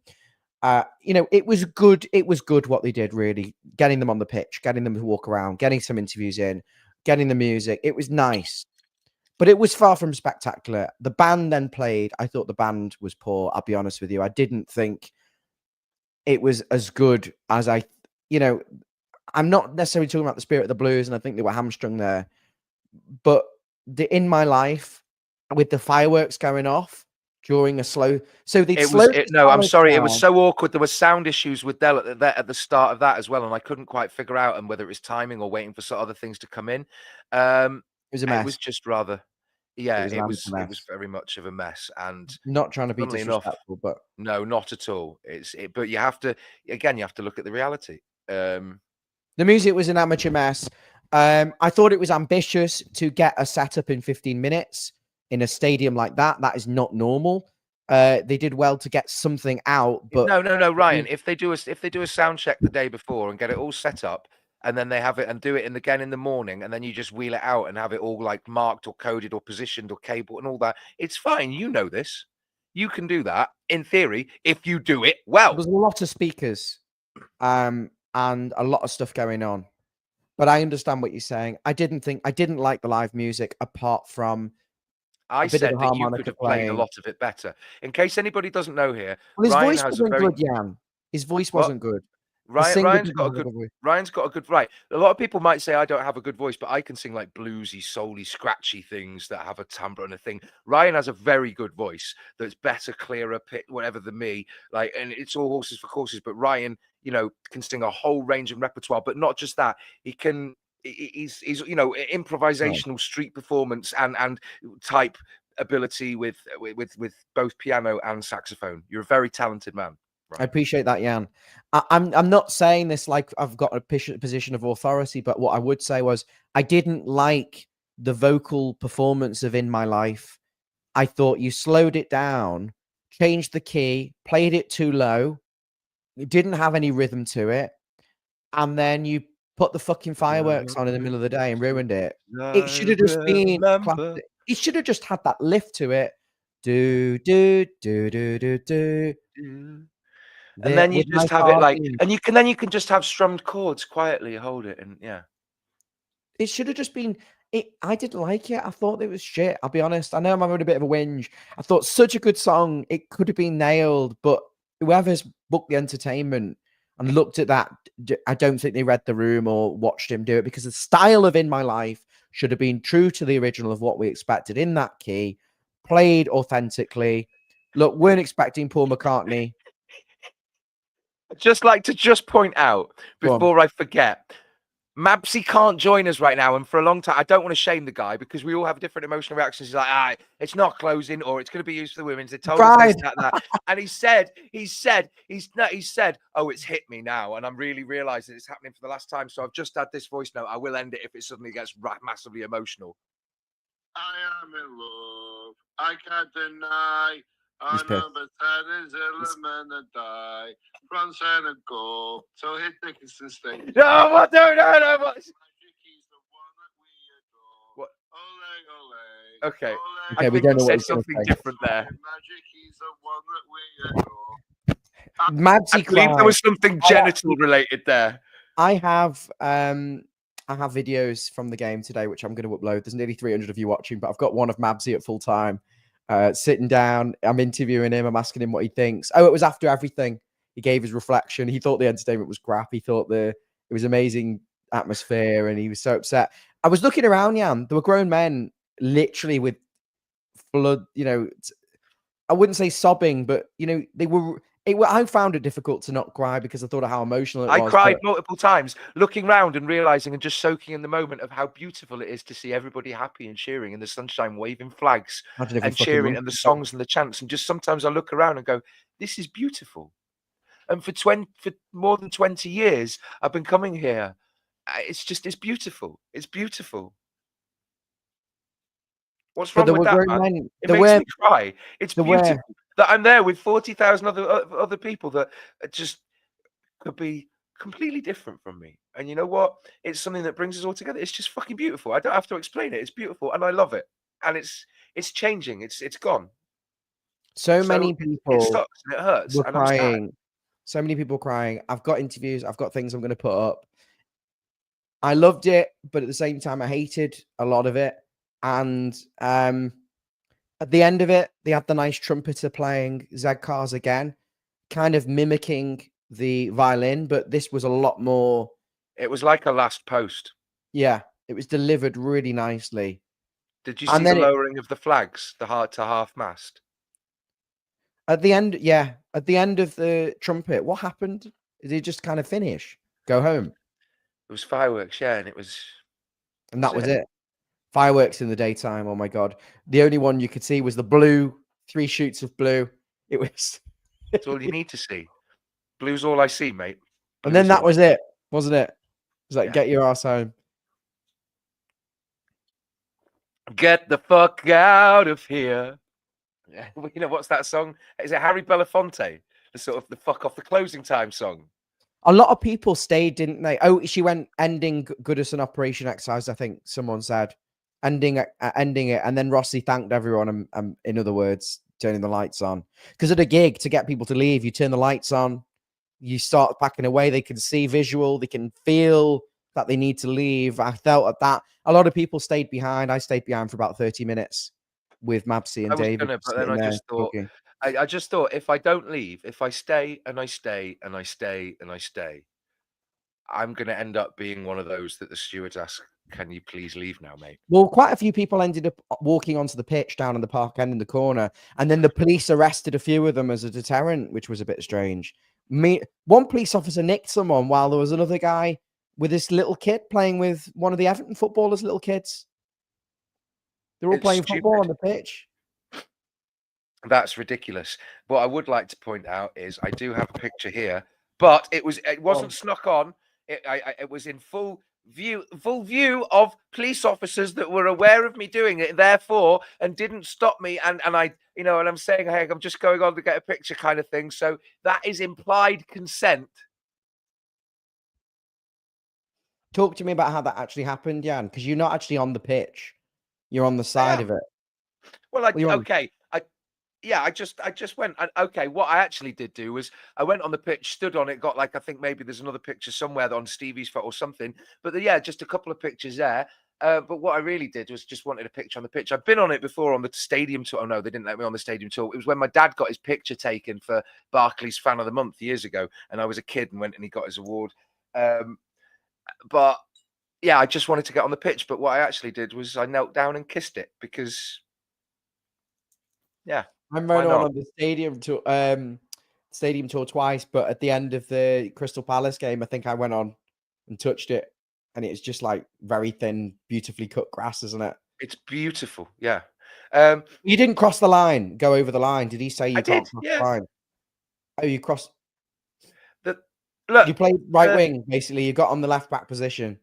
Speaker 1: it was good. It was good what they did, really. Getting them on the pitch, getting them to walk around, getting some interviews in, getting the music. It was nice. But it was far from spectacular. The band then played. I thought the band was poor. I'll be honest with you. I didn't think it was as good as I'm not necessarily talking about the Spirit of the Blues, and I think they were hamstrung there. But In My Life, with the fireworks going off during a slow, so they
Speaker 2: no, I'm sorry, it was so awkward. There were sound issues with Dell at the start of that as well, and I couldn't quite figure out and whether it was timing or waiting for some other things to come in. It was a mess. It was just rather. Yeah, it was very much of a mess, and
Speaker 1: not trying to be disrespectful, but
Speaker 2: no, not at all. But you have to look at the reality.
Speaker 1: The music was an amateur mess. I thought it was ambitious to get a setup in 15 minutes in a stadium like that. That is not normal. They did well to get something out, but
Speaker 2: no, Ryan. If they do a sound check the day before and get it all set up, and then they have it and do it again in the morning, and then you just wheel it out and have it all like marked or coded or positioned or cabled and all that, it's fine. You know this. You can do that in theory if you do it well.
Speaker 1: There's a lot of speakers, and a lot of stuff going on. But I understand what you're saying. I didn't like the live music apart from.
Speaker 2: I said that you could have played a lot of it better. In case anybody doesn't know here,
Speaker 1: well, his voice wasn't good, Jan. His voice wasn't good.
Speaker 2: Ryan's got a good right. A lot of people might say I don't have a good voice, but I can sing like bluesy, soully, scratchy things that have a timbre and a thing. Ryan has a very good voice that's better, clearer, whatever than me. Like, and it's all horses for courses. But Ryan, can sing a whole range of repertoire. But not just that, he can. He's improvisational street performance and type ability with both piano and saxophone. You're a very talented man.
Speaker 1: Right. I appreciate that, Jan. I'm not saying this like I've got a position of authority, but what I would say was I didn't like the vocal performance of In My Life. I thought you slowed it down, changed the key, played it too low. It didn't have any rhythm to it. And then you put the fucking fireworks on in the middle of the day and ruined it. It should have just been classic. It should have just had that lift to it. Do, do, do, do, do, do.
Speaker 2: And then you
Speaker 1: with my
Speaker 2: just have it like,
Speaker 1: party.
Speaker 2: and you can just have strummed chords quietly, hold it, and yeah.
Speaker 1: It should have just been I didn't like it. I thought it was shit. I'll be honest. I know I'm having a bit of a whinge. I thought such a good song. It could have been nailed, but whoever's booked the entertainment and looked at that, I don't think they read the room or watched him do it, because the style of In My Life should have been true to the original of what we expected in that key, played authentically. Look, weren't expecting Paul McCartney.
Speaker 2: I'd just like to just point out
Speaker 1: Go on.
Speaker 2: before I forget, Mabsy can't join us right now, and for a long time, I don't want to shame the guy because we all have different emotional reactions. He's like, it's not closing, or it's going to be used for the women's. They told us this,
Speaker 1: Cried.
Speaker 2: that, and he said, oh, it's hit me now, and I'm really realizing it's happening for the last time. So I've just had this voice note. I will end it if it suddenly gets massively emotional.
Speaker 3: I am in love. I can't deny. Our number 10 is element and die. France and a goal. So hit Dickinson State.
Speaker 2: No, what? No. What?
Speaker 3: Magic, he's the one that we adore.
Speaker 2: What?
Speaker 3: Ole, ole.
Speaker 2: Okay.
Speaker 3: Ole.
Speaker 1: Okay,
Speaker 2: I
Speaker 1: we
Speaker 2: think
Speaker 1: don't
Speaker 2: he
Speaker 1: know what
Speaker 2: said
Speaker 1: he's gonna
Speaker 2: something
Speaker 1: say.
Speaker 2: different there.
Speaker 3: Magic, he's the one that we adore.
Speaker 1: Mabsy
Speaker 2: I believe there was something genital related there.
Speaker 1: I have videos from the game today, which I'm going to upload. There's nearly 300 of you watching, but I've got one of Mabsy at full time, sitting down. I'm interviewing him. I'm asking him what he thinks. Oh, it was after everything. He gave his reflection. He thought the entertainment was crap. He thought it was amazing atmosphere, and he was so upset. I was looking around, Jan. There were grown men literally with blood. I wouldn't say sobbing, but they were. I found it difficult to not cry because I thought of how emotional it was.
Speaker 2: I cried multiple times, looking round and realizing and just soaking in the moment of how beautiful it is to see everybody happy and cheering in the sunshine, waving flags and cheering, and the songs and the chants. And just sometimes I look around and go, "This is beautiful." And for more than 20 years, I've been coming here. It's beautiful. It's beautiful. What's wrong with that, man? It makes me cry. It's beautiful that I'm there with 40,000 other people that just could be completely different from me. And you know what? It's something that brings us all together. It's just fucking beautiful. I don't have to explain it. It's beautiful, and I love it. And it's changing. It's gone.
Speaker 1: So many people.
Speaker 2: It sucks and it hurts.
Speaker 1: Were
Speaker 2: and
Speaker 1: crying.
Speaker 2: I'm sad.
Speaker 1: So many people crying. I've got interviews. I've got things I'm going to put up. I loved it, but at the same time, I hated a lot of it. And at the end of it, they had the nice trumpeter playing Z-Cars again, kind of mimicking the violin, but this was a lot more.
Speaker 2: It was like a last post.
Speaker 1: Yeah, it was delivered really nicely.
Speaker 2: Did you see the lowering of the flags, the heart to half mast?
Speaker 1: At the end, yeah. At the end of the trumpet, what happened? Did it just kind of finish? Go home?
Speaker 2: It was fireworks, yeah, and it was...
Speaker 1: And that was it. Fireworks in the daytime, oh my God. The only one you could see was the blue, 3 shoots of blue. It was...
Speaker 2: That's all you need to see. Blue's all I see, mate. Blue
Speaker 1: and then that was it, wasn't it? It was like, get your ass home.
Speaker 2: Get the fuck out of here. You know, what's that song? Is it Harry Belafonte? The sort of the fuck off the closing time song.
Speaker 1: A lot of people stayed, didn't they? Oh, she went ending Goodison Operation Exercise, I think someone said. Ending it. And then Rossi thanked everyone and in other words, turning the lights on. Because at a gig, to get people to leave, you turn the lights on, you start packing away, they can see visual, they can feel that they need to leave. I felt at that. A lot of people stayed behind. I stayed behind for about 30 minutes with Mabsy and David.
Speaker 2: But then I just thought, if I don't leave, if I stay and I stay and I stay and I stay, I'm going to end up being one of those that the stewards ask, "Can you please leave now, mate?"
Speaker 1: Well, quite a few people ended up walking onto the pitch down in the park end in the corner, and then the police arrested a few of them as a deterrent, which was a bit strange. One police officer nicked someone while there was another guy with this little kid playing with one of the Everton footballers' little kids. They're all playing football on the pitch.
Speaker 2: That's ridiculous. What I would like to point out is I do have a picture here, but it wasn't snuck on. It was in full view of police officers that were aware of me doing it, therefore, and didn't stop me. And I, and I'm saying, hey, I'm just going on to get a picture, kind of thing. So that is implied consent.
Speaker 1: Talk to me about how that actually happened, Jan, because you're not actually on the pitch. You're on the side of it.
Speaker 2: Well, okay. yeah, I just went. And okay, what I actually did do was I went on the pitch, stood on it, got like I think maybe there's another picture somewhere on Stevie's photo or something. But yeah, just a couple of pictures there. But what I really did was just wanted a picture on the pitch. I've been on it before on the stadium tour. Oh no, they didn't let me on the stadium tour. It was when my dad got his picture taken for Barclays Fan of the Month years ago, and I was a kid and went and he got his award. But yeah, I just wanted to get on the pitch. But what I actually did was I knelt down and kissed it because, yeah.
Speaker 1: I went on the stadium tour twice, but at the end of the Crystal Palace game, I think I went on and touched it, and it's just like very thin, beautifully cut grass, isn't it?
Speaker 2: It's beautiful, yeah.
Speaker 1: You didn't cross the line, go over the line. Did he say you can't cross
Speaker 2: yeah.
Speaker 1: the line? Oh, you crossed.
Speaker 2: Look,
Speaker 1: you played right wing, basically. You got on the left back position.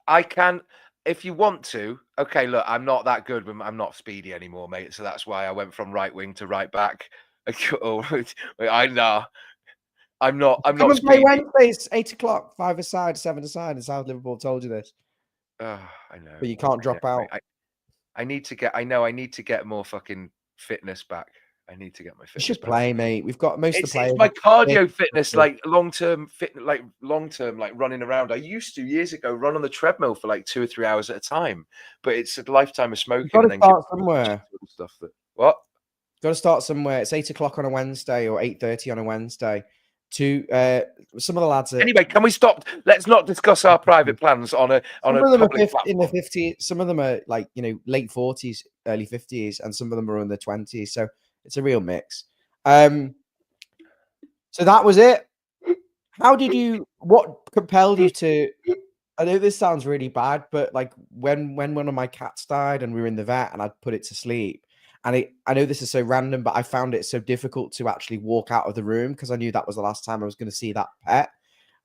Speaker 2: I can, if you want to. Okay, look, I'm not that good. I'm not speedy anymore, mate. So that's why I went from right wing to right back. I know. I'm not. I'm
Speaker 1: Come
Speaker 2: not
Speaker 1: and play
Speaker 2: speedy.
Speaker 1: Wednesday. It's 8 o'clock, 5 aside, 7 aside. It's how Liverpool told you this.
Speaker 2: Oh, I know.
Speaker 1: But you can't drop out.
Speaker 2: I need to get. I know. I need to get more fucking fitness back. I need to get my fitness.
Speaker 1: You should
Speaker 2: back.
Speaker 1: play, mate. We've got most of the players.
Speaker 2: It's my cardio fitness, like long-term like running around. I used to years ago run on the treadmill for like 2 or 3 hours at a time, but it's a lifetime of smoking.
Speaker 1: You've got to start somewhere.
Speaker 2: Stuff that what?
Speaker 1: Got to start somewhere. It's 8 o'clock on a Wednesday or 8:30 on a Wednesday. Some of the lads are...
Speaker 2: Anyway, can we stop? Let's not discuss our private plans on a
Speaker 1: Some of them are in the 50s. Some of them are like, you know, late 40s, early 50s, and some of them are in the 20s. So it's a real mix. So that was it. How did you? What compelled you to? I know this sounds really bad, but like when one of my cats died and we were in the vet and I'd put it to sleep, and I know this is so random, but I found it so difficult to actually walk out of the room because I knew that was the last time I was going to see that pet.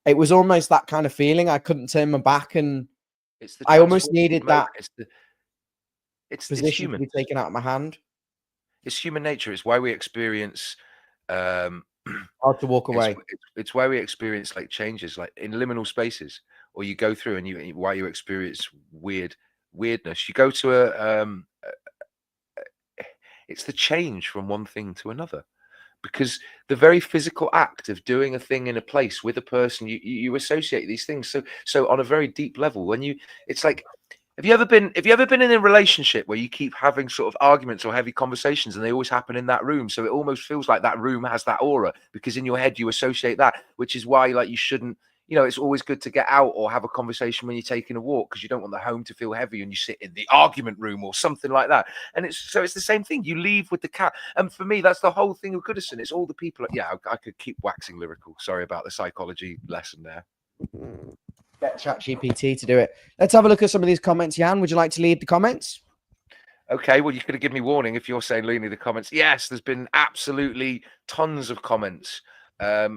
Speaker 1: It was almost that kind of feeling. I couldn't turn my back, and I almost needed that.
Speaker 2: It's
Speaker 1: position to be taken out of my hand.
Speaker 2: It's human nature. It's why we experience
Speaker 1: hard to walk away.
Speaker 2: It's why we experience like changes, like in liminal spaces, or you go through and why you experience weirdness. You go to it's the change from one thing to another, because the very physical act of doing a thing in a place with a person, you associate these things. So on a very deep level, it's like. Have you ever been in a relationship where you keep having sort of arguments or heavy conversations and they always happen in that room? So it almost feels like that room has that aura because in your head you associate that, which is why like you shouldn't, you know, it's always good to get out or have a conversation when you're taking a walk because you don't want the home to feel heavy and you sit in the argument room or something like that. And it's the same thing. You leave with the cat. And for me, that's the whole thing of Goodison. It's all the people. Yeah, I could keep waxing lyrical. Sorry about the psychology lesson there.
Speaker 1: Get ChatGPT to do it. Let's have a look at some of these comments. Jan, would you like to lead the comments?
Speaker 2: Okay, well, you could have given me warning if you're saying leading the comments. Yes, there's been absolutely tons of comments.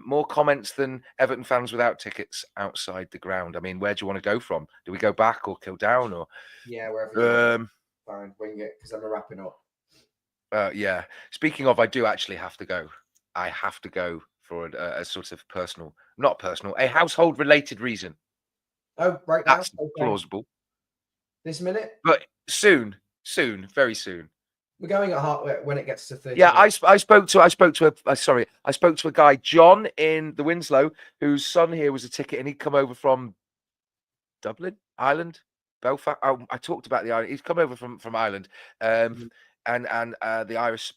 Speaker 2: More comments than Everton fans without tickets outside the ground. I mean, where do you want to go from? Do we go back or kill down or?
Speaker 1: Yeah, wherever. Fine, wing it because I'm wrapping up.
Speaker 2: Yeah. Speaking of, I do actually have to go. I have to go for a sort of a household related reason.
Speaker 1: Oh, right.
Speaker 2: That's plausible.
Speaker 1: This minute?
Speaker 2: But soon, very soon.
Speaker 1: We're going at when it gets to 30.
Speaker 2: Yeah, I spoke to a guy, John, in the Winslow, whose son here was a ticket, and he'd come over from Dublin, Ireland, Belfast. I talked about the island. He's come over from Ireland, and the Irish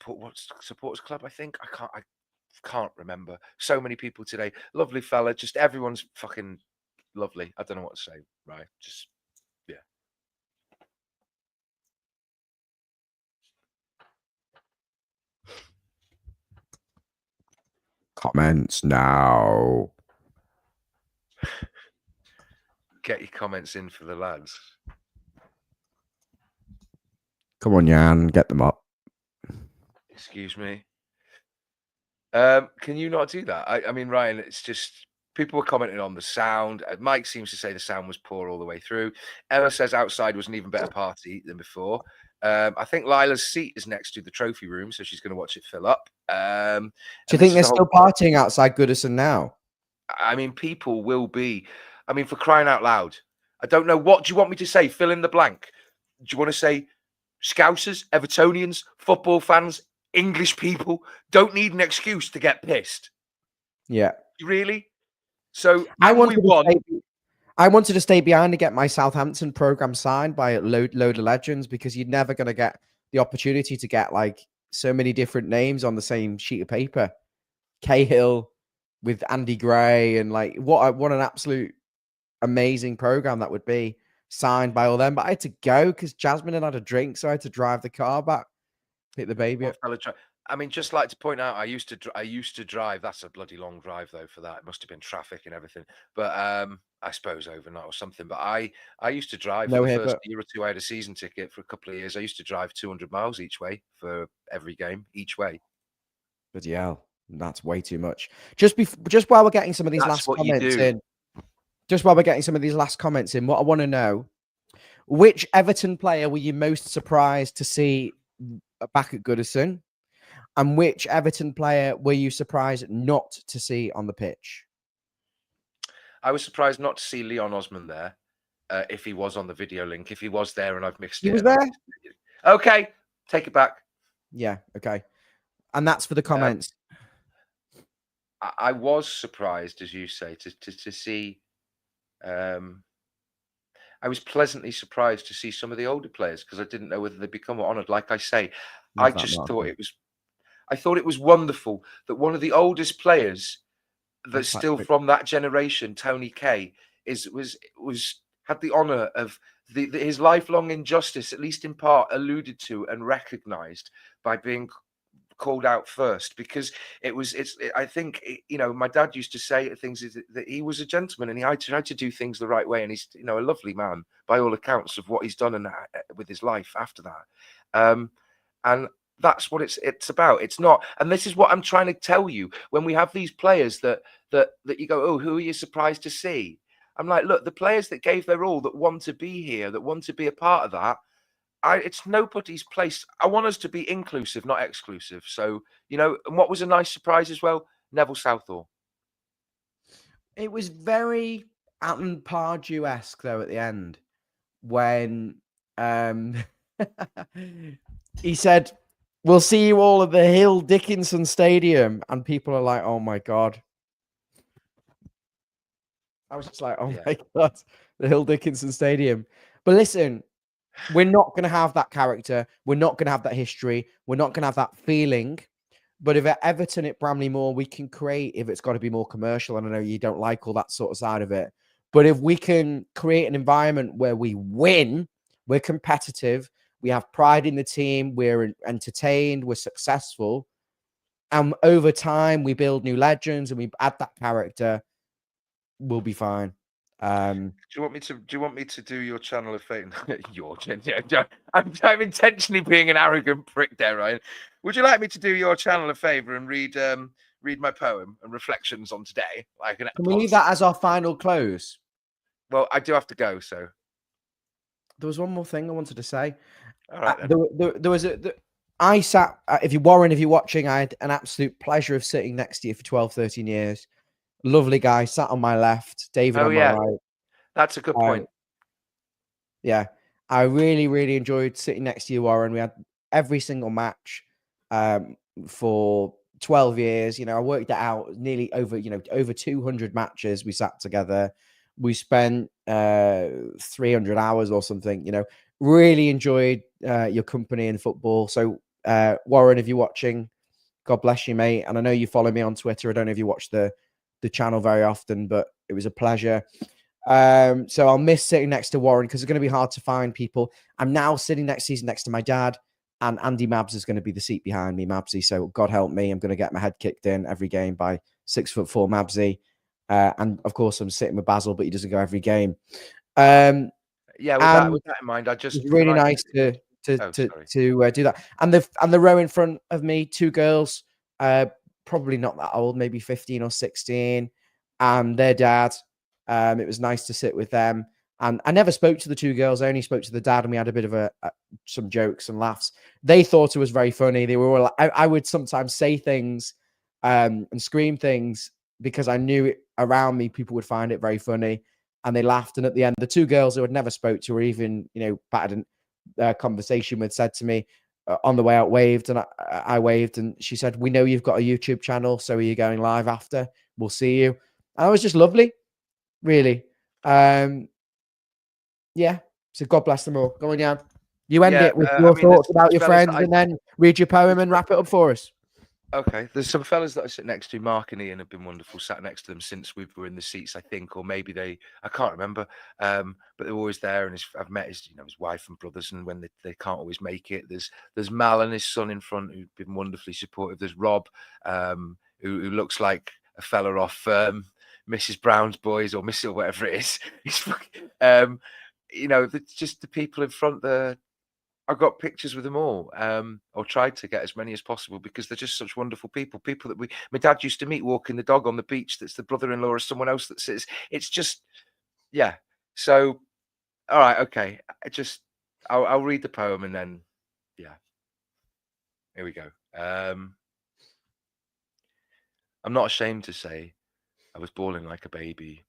Speaker 2: supporters club. I think I can't remember. So many people today. Lovely fella. Just everyone's fucking lovely. I don't know what to say. Right? Just yeah.
Speaker 1: Comments now.
Speaker 2: Get your comments in for the lads.
Speaker 1: Come on, Jan, get them up.
Speaker 2: Excuse me. Can you not do that? I mean, Ryan, it's just people were commenting on the sound. Mike seems to say the sound was poor all the way through. Emma says outside was an even better party than before. I think Lila's seat is next to the trophy room, so she's going to watch it fill up.
Speaker 1: Do you think they're still partying outside Goodison now?
Speaker 2: I mean, people will be. I mean, for crying out loud. I don't know. What do you want me to say? Fill in the blank. Do you want to say Scousers, Evertonians, football fans, English people don't need an excuse to get pissed.
Speaker 1: Yeah.
Speaker 2: Really? So,
Speaker 1: I
Speaker 2: and we
Speaker 1: wanted
Speaker 2: won.
Speaker 1: to stay behind to get my Southampton program signed by a load of legends, because you're never going to get the opportunity to get like so many different names on the same sheet of paper. Cahill with Andy Gray, and like what an absolute amazing program that would be, signed by all them. But I had to go because Jasmine had a drink, so I had to drive the car back, pick the baby up.
Speaker 2: I mean, just like to point out, I used to drive. That's a bloody long drive though for that. It must have been traffic and everything. But I suppose overnight or something. But I used to drive for the first year or two. I had a season ticket for a couple of years. I used to drive 200 miles each way for every game each way.
Speaker 1: Bloody hell, that's way too much. Just while we're getting some of these last comments in, what I want to know: which Everton player were you most surprised to see back at Goodison, and which Everton player were you surprised not to see on the pitch?
Speaker 2: I was surprised not to see Leon Osman there. If he was on the video link, if he was there and I've mixed it.
Speaker 1: He was there?
Speaker 2: Okay, take it back.
Speaker 1: Yeah, okay. And that's for the comments.
Speaker 2: I was surprised, as you say, to see. I was pleasantly surprised to see some of the older players, because I didn't know whether they'd become honoured. Like I say, I thought it was wonderful that one of the oldest players that's still from that generation, Tony Kay, had the honour of his lifelong injustice, at least in part, alluded to and recognised by being called out first, because I think, you know, my dad used to say things that he was a gentleman and he tried to do things the right way, and he's, you know, a lovely man by all accounts of what he's done and with his life after that. And that's what it's about. It's not, and this is what I'm trying to tell you, when we have these players that you go, oh, who are you surprised to see? I'm like, look, the players that gave their all, that want to be here, that want to be a part of that, it's nobody's place. I want us to be inclusive, not exclusive. So, you know, and what was a nice surprise as well, Neville Southall.
Speaker 1: It was very Alan Pardew-esque though at the end, when he said, "We'll see you all at the Hill Dickinson Stadium," and people are like, "Oh my god." I was just like, "Oh my god, the Hill Dickinson Stadium." But listen, we're not going to have that character. We're not going to have that history. We're not going to have that feeling. But if at Everton, at Bramley-Moore, we can create, if it's got to be more commercial, and I know you don't like all that sort of side of it, but if we can create an environment where we win, we're competitive, we have pride in the team, we're entertained, we're successful, and over time we build new legends and we add that character, we'll be fine.
Speaker 2: Do you want me to do your channel a favor? I'm intentionally being an arrogant prick there, Ryan. Would you like me to do your channel a favor and read my poem and reflections on today? Can
Speaker 1: we leave that as our final close?
Speaker 2: Well, I do have to go, so
Speaker 1: there was one more thing I wanted to say.
Speaker 2: All right,
Speaker 1: there was I sat, if you're watching, I had an absolute pleasure of sitting next to you for 12, 13 years. Lovely guy, sat on my left, David on my right.
Speaker 2: That's a good point.
Speaker 1: Yeah, I really, really enjoyed sitting next to you, Warren. We had every single match for 12 years. You know, I worked it out, nearly over 200 matches we sat together. We spent 300 hours or something, you know, really enjoyed your company in football. So, Warren, if you're watching, God bless you, mate. And I know you follow me on Twitter. I don't know if you watch the channel very often, but it was a pleasure. So I'll miss sitting next to Warren because it's going to be hard to find people. I'm now sitting next to my dad, and Andy Mabs is going to be the seat behind me, Mabsy. So God help me, I'm going to get my head kicked in every game by 6'4" Mabsy. And of course, I'm sitting with Basil, but he doesn't go every game.
Speaker 2: With that in mind, it's
Speaker 1: really nice to do that. And the row in front of me, two girls, probably not that old, maybe 15 or 16, and their dad. It was nice to sit with them. And I never spoke to the two girls. I only spoke to the dad, and we had a bit of some jokes and laughs. They thought it was very funny. They were all, I would sometimes say things and scream things because I knew it around me, people would find it very funny, and they laughed. And at the end, the two girls who had never spoke to or even, batted a conversation with said to me, on the way out waved, and I waved, and she said, "We know you've got a YouTube channel, so are you going live after? We'll see you." And it was just lovely, really. Yeah. So God bless them all. Go on, Jan. You end it with your thoughts about your friends, and then read your poem and wrap it up for us.
Speaker 2: Okay, there's some fellas that I sit next to. Mark and Ian have been wonderful. Sat next to them since we were in the seats, I think, or maybe I can't remember. But they're always there, and I've met his wife and brothers, and when they can't always make it, there's Mal and his son in front who've been wonderfully supportive. There's Rob, who looks like a fella off Mrs. Brown's Boys or Miss or whatever it is. He's fucking, just the people in front there. I got pictures with them all, or tried to get as many as possible because they're just such wonderful people. People that my dad used to meet walking the dog on the beach. That's the brother-in-law of someone else that sits. It's just, yeah. So, all right, okay. I'll read the poem and then, yeah. Here we go. I'm not ashamed to say I was bawling like a baby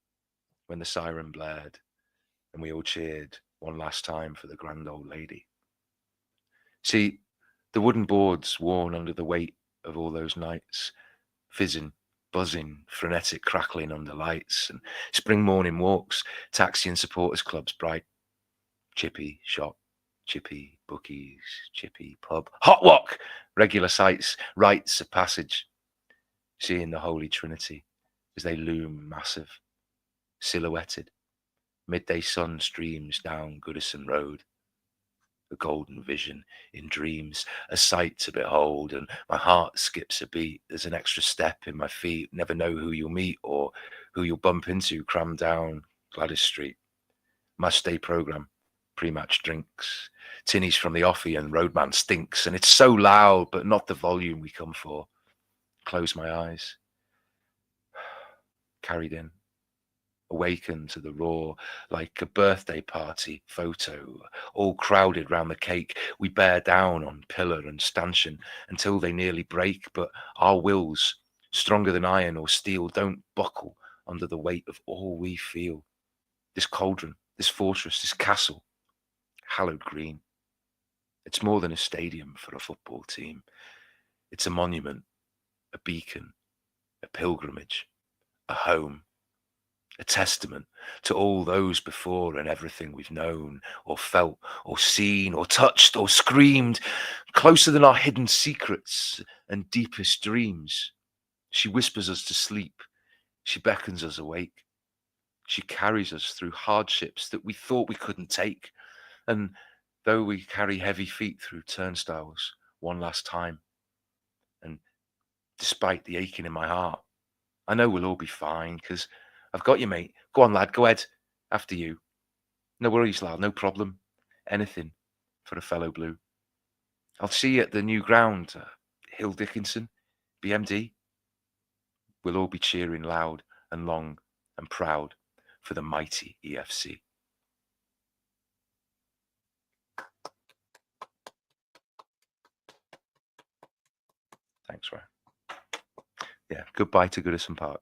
Speaker 2: when the siren blared and we all cheered one last time for the grand old lady. See, the wooden boards worn under the weight of all those nights, fizzing, buzzing, frenetic crackling under lights, and spring morning walks, taxi and supporters clubs, bright, chippy shop, chippy bookies, chippy pub, hot walk, regular sights, rites of passage, seeing the Holy Trinity as they loom massive, silhouetted. Midday sun streams down Goodison Road. A golden vision in dreams, a sight to behold, and my heart skips a beat. There's an extra step in my feet. Never know who you'll meet or who you'll bump into. Crammed down Gladys Street. Must day program, pre-match drinks, tinnies from the offie, and roadman stinks. And it's so loud, but not the volume we come for. Close my eyes. Carried in. Awakened to the roar like a birthday party photo, all crowded round the cake. We bear down on pillar and stanchion until they nearly break, but our wills, stronger than iron or steel, don't buckle under the weight of all we feel. This cauldron, this fortress, this castle, hallowed green. It's more than a stadium for a football team. It's a monument, a beacon, a pilgrimage, a home. A testament to all those before and everything we've known or felt or seen or touched or screamed, closer than our hidden secrets and deepest dreams. She whispers us to sleep. She beckons us awake. She carries us through hardships that we thought we couldn't take. And though we carry heavy feet through turnstiles one last time, and despite the aching in my heart, I know we'll all be fine because I've got you, mate. Go on, lad. Go ahead. After you. No worries, lad. No problem. Anything for a fellow blue. I'll see you at the new ground, Hill Dickinson, BMD. We'll all be cheering loud and long and proud for the mighty EFC. Thanks, Ryan. Yeah, goodbye to Goodison Park.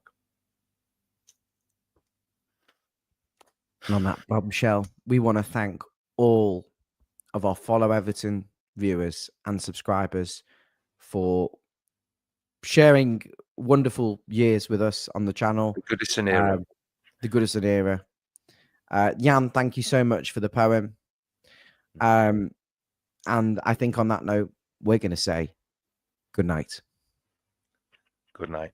Speaker 1: And on that bombshell, we want to thank all of our Follow Everton viewers and subscribers for sharing wonderful years with us on the channel.
Speaker 2: The Goodison era.
Speaker 1: The Goodison era. Jan, thank you so much for the poem. And I think on that note, we're going to say good night.
Speaker 2: Good night.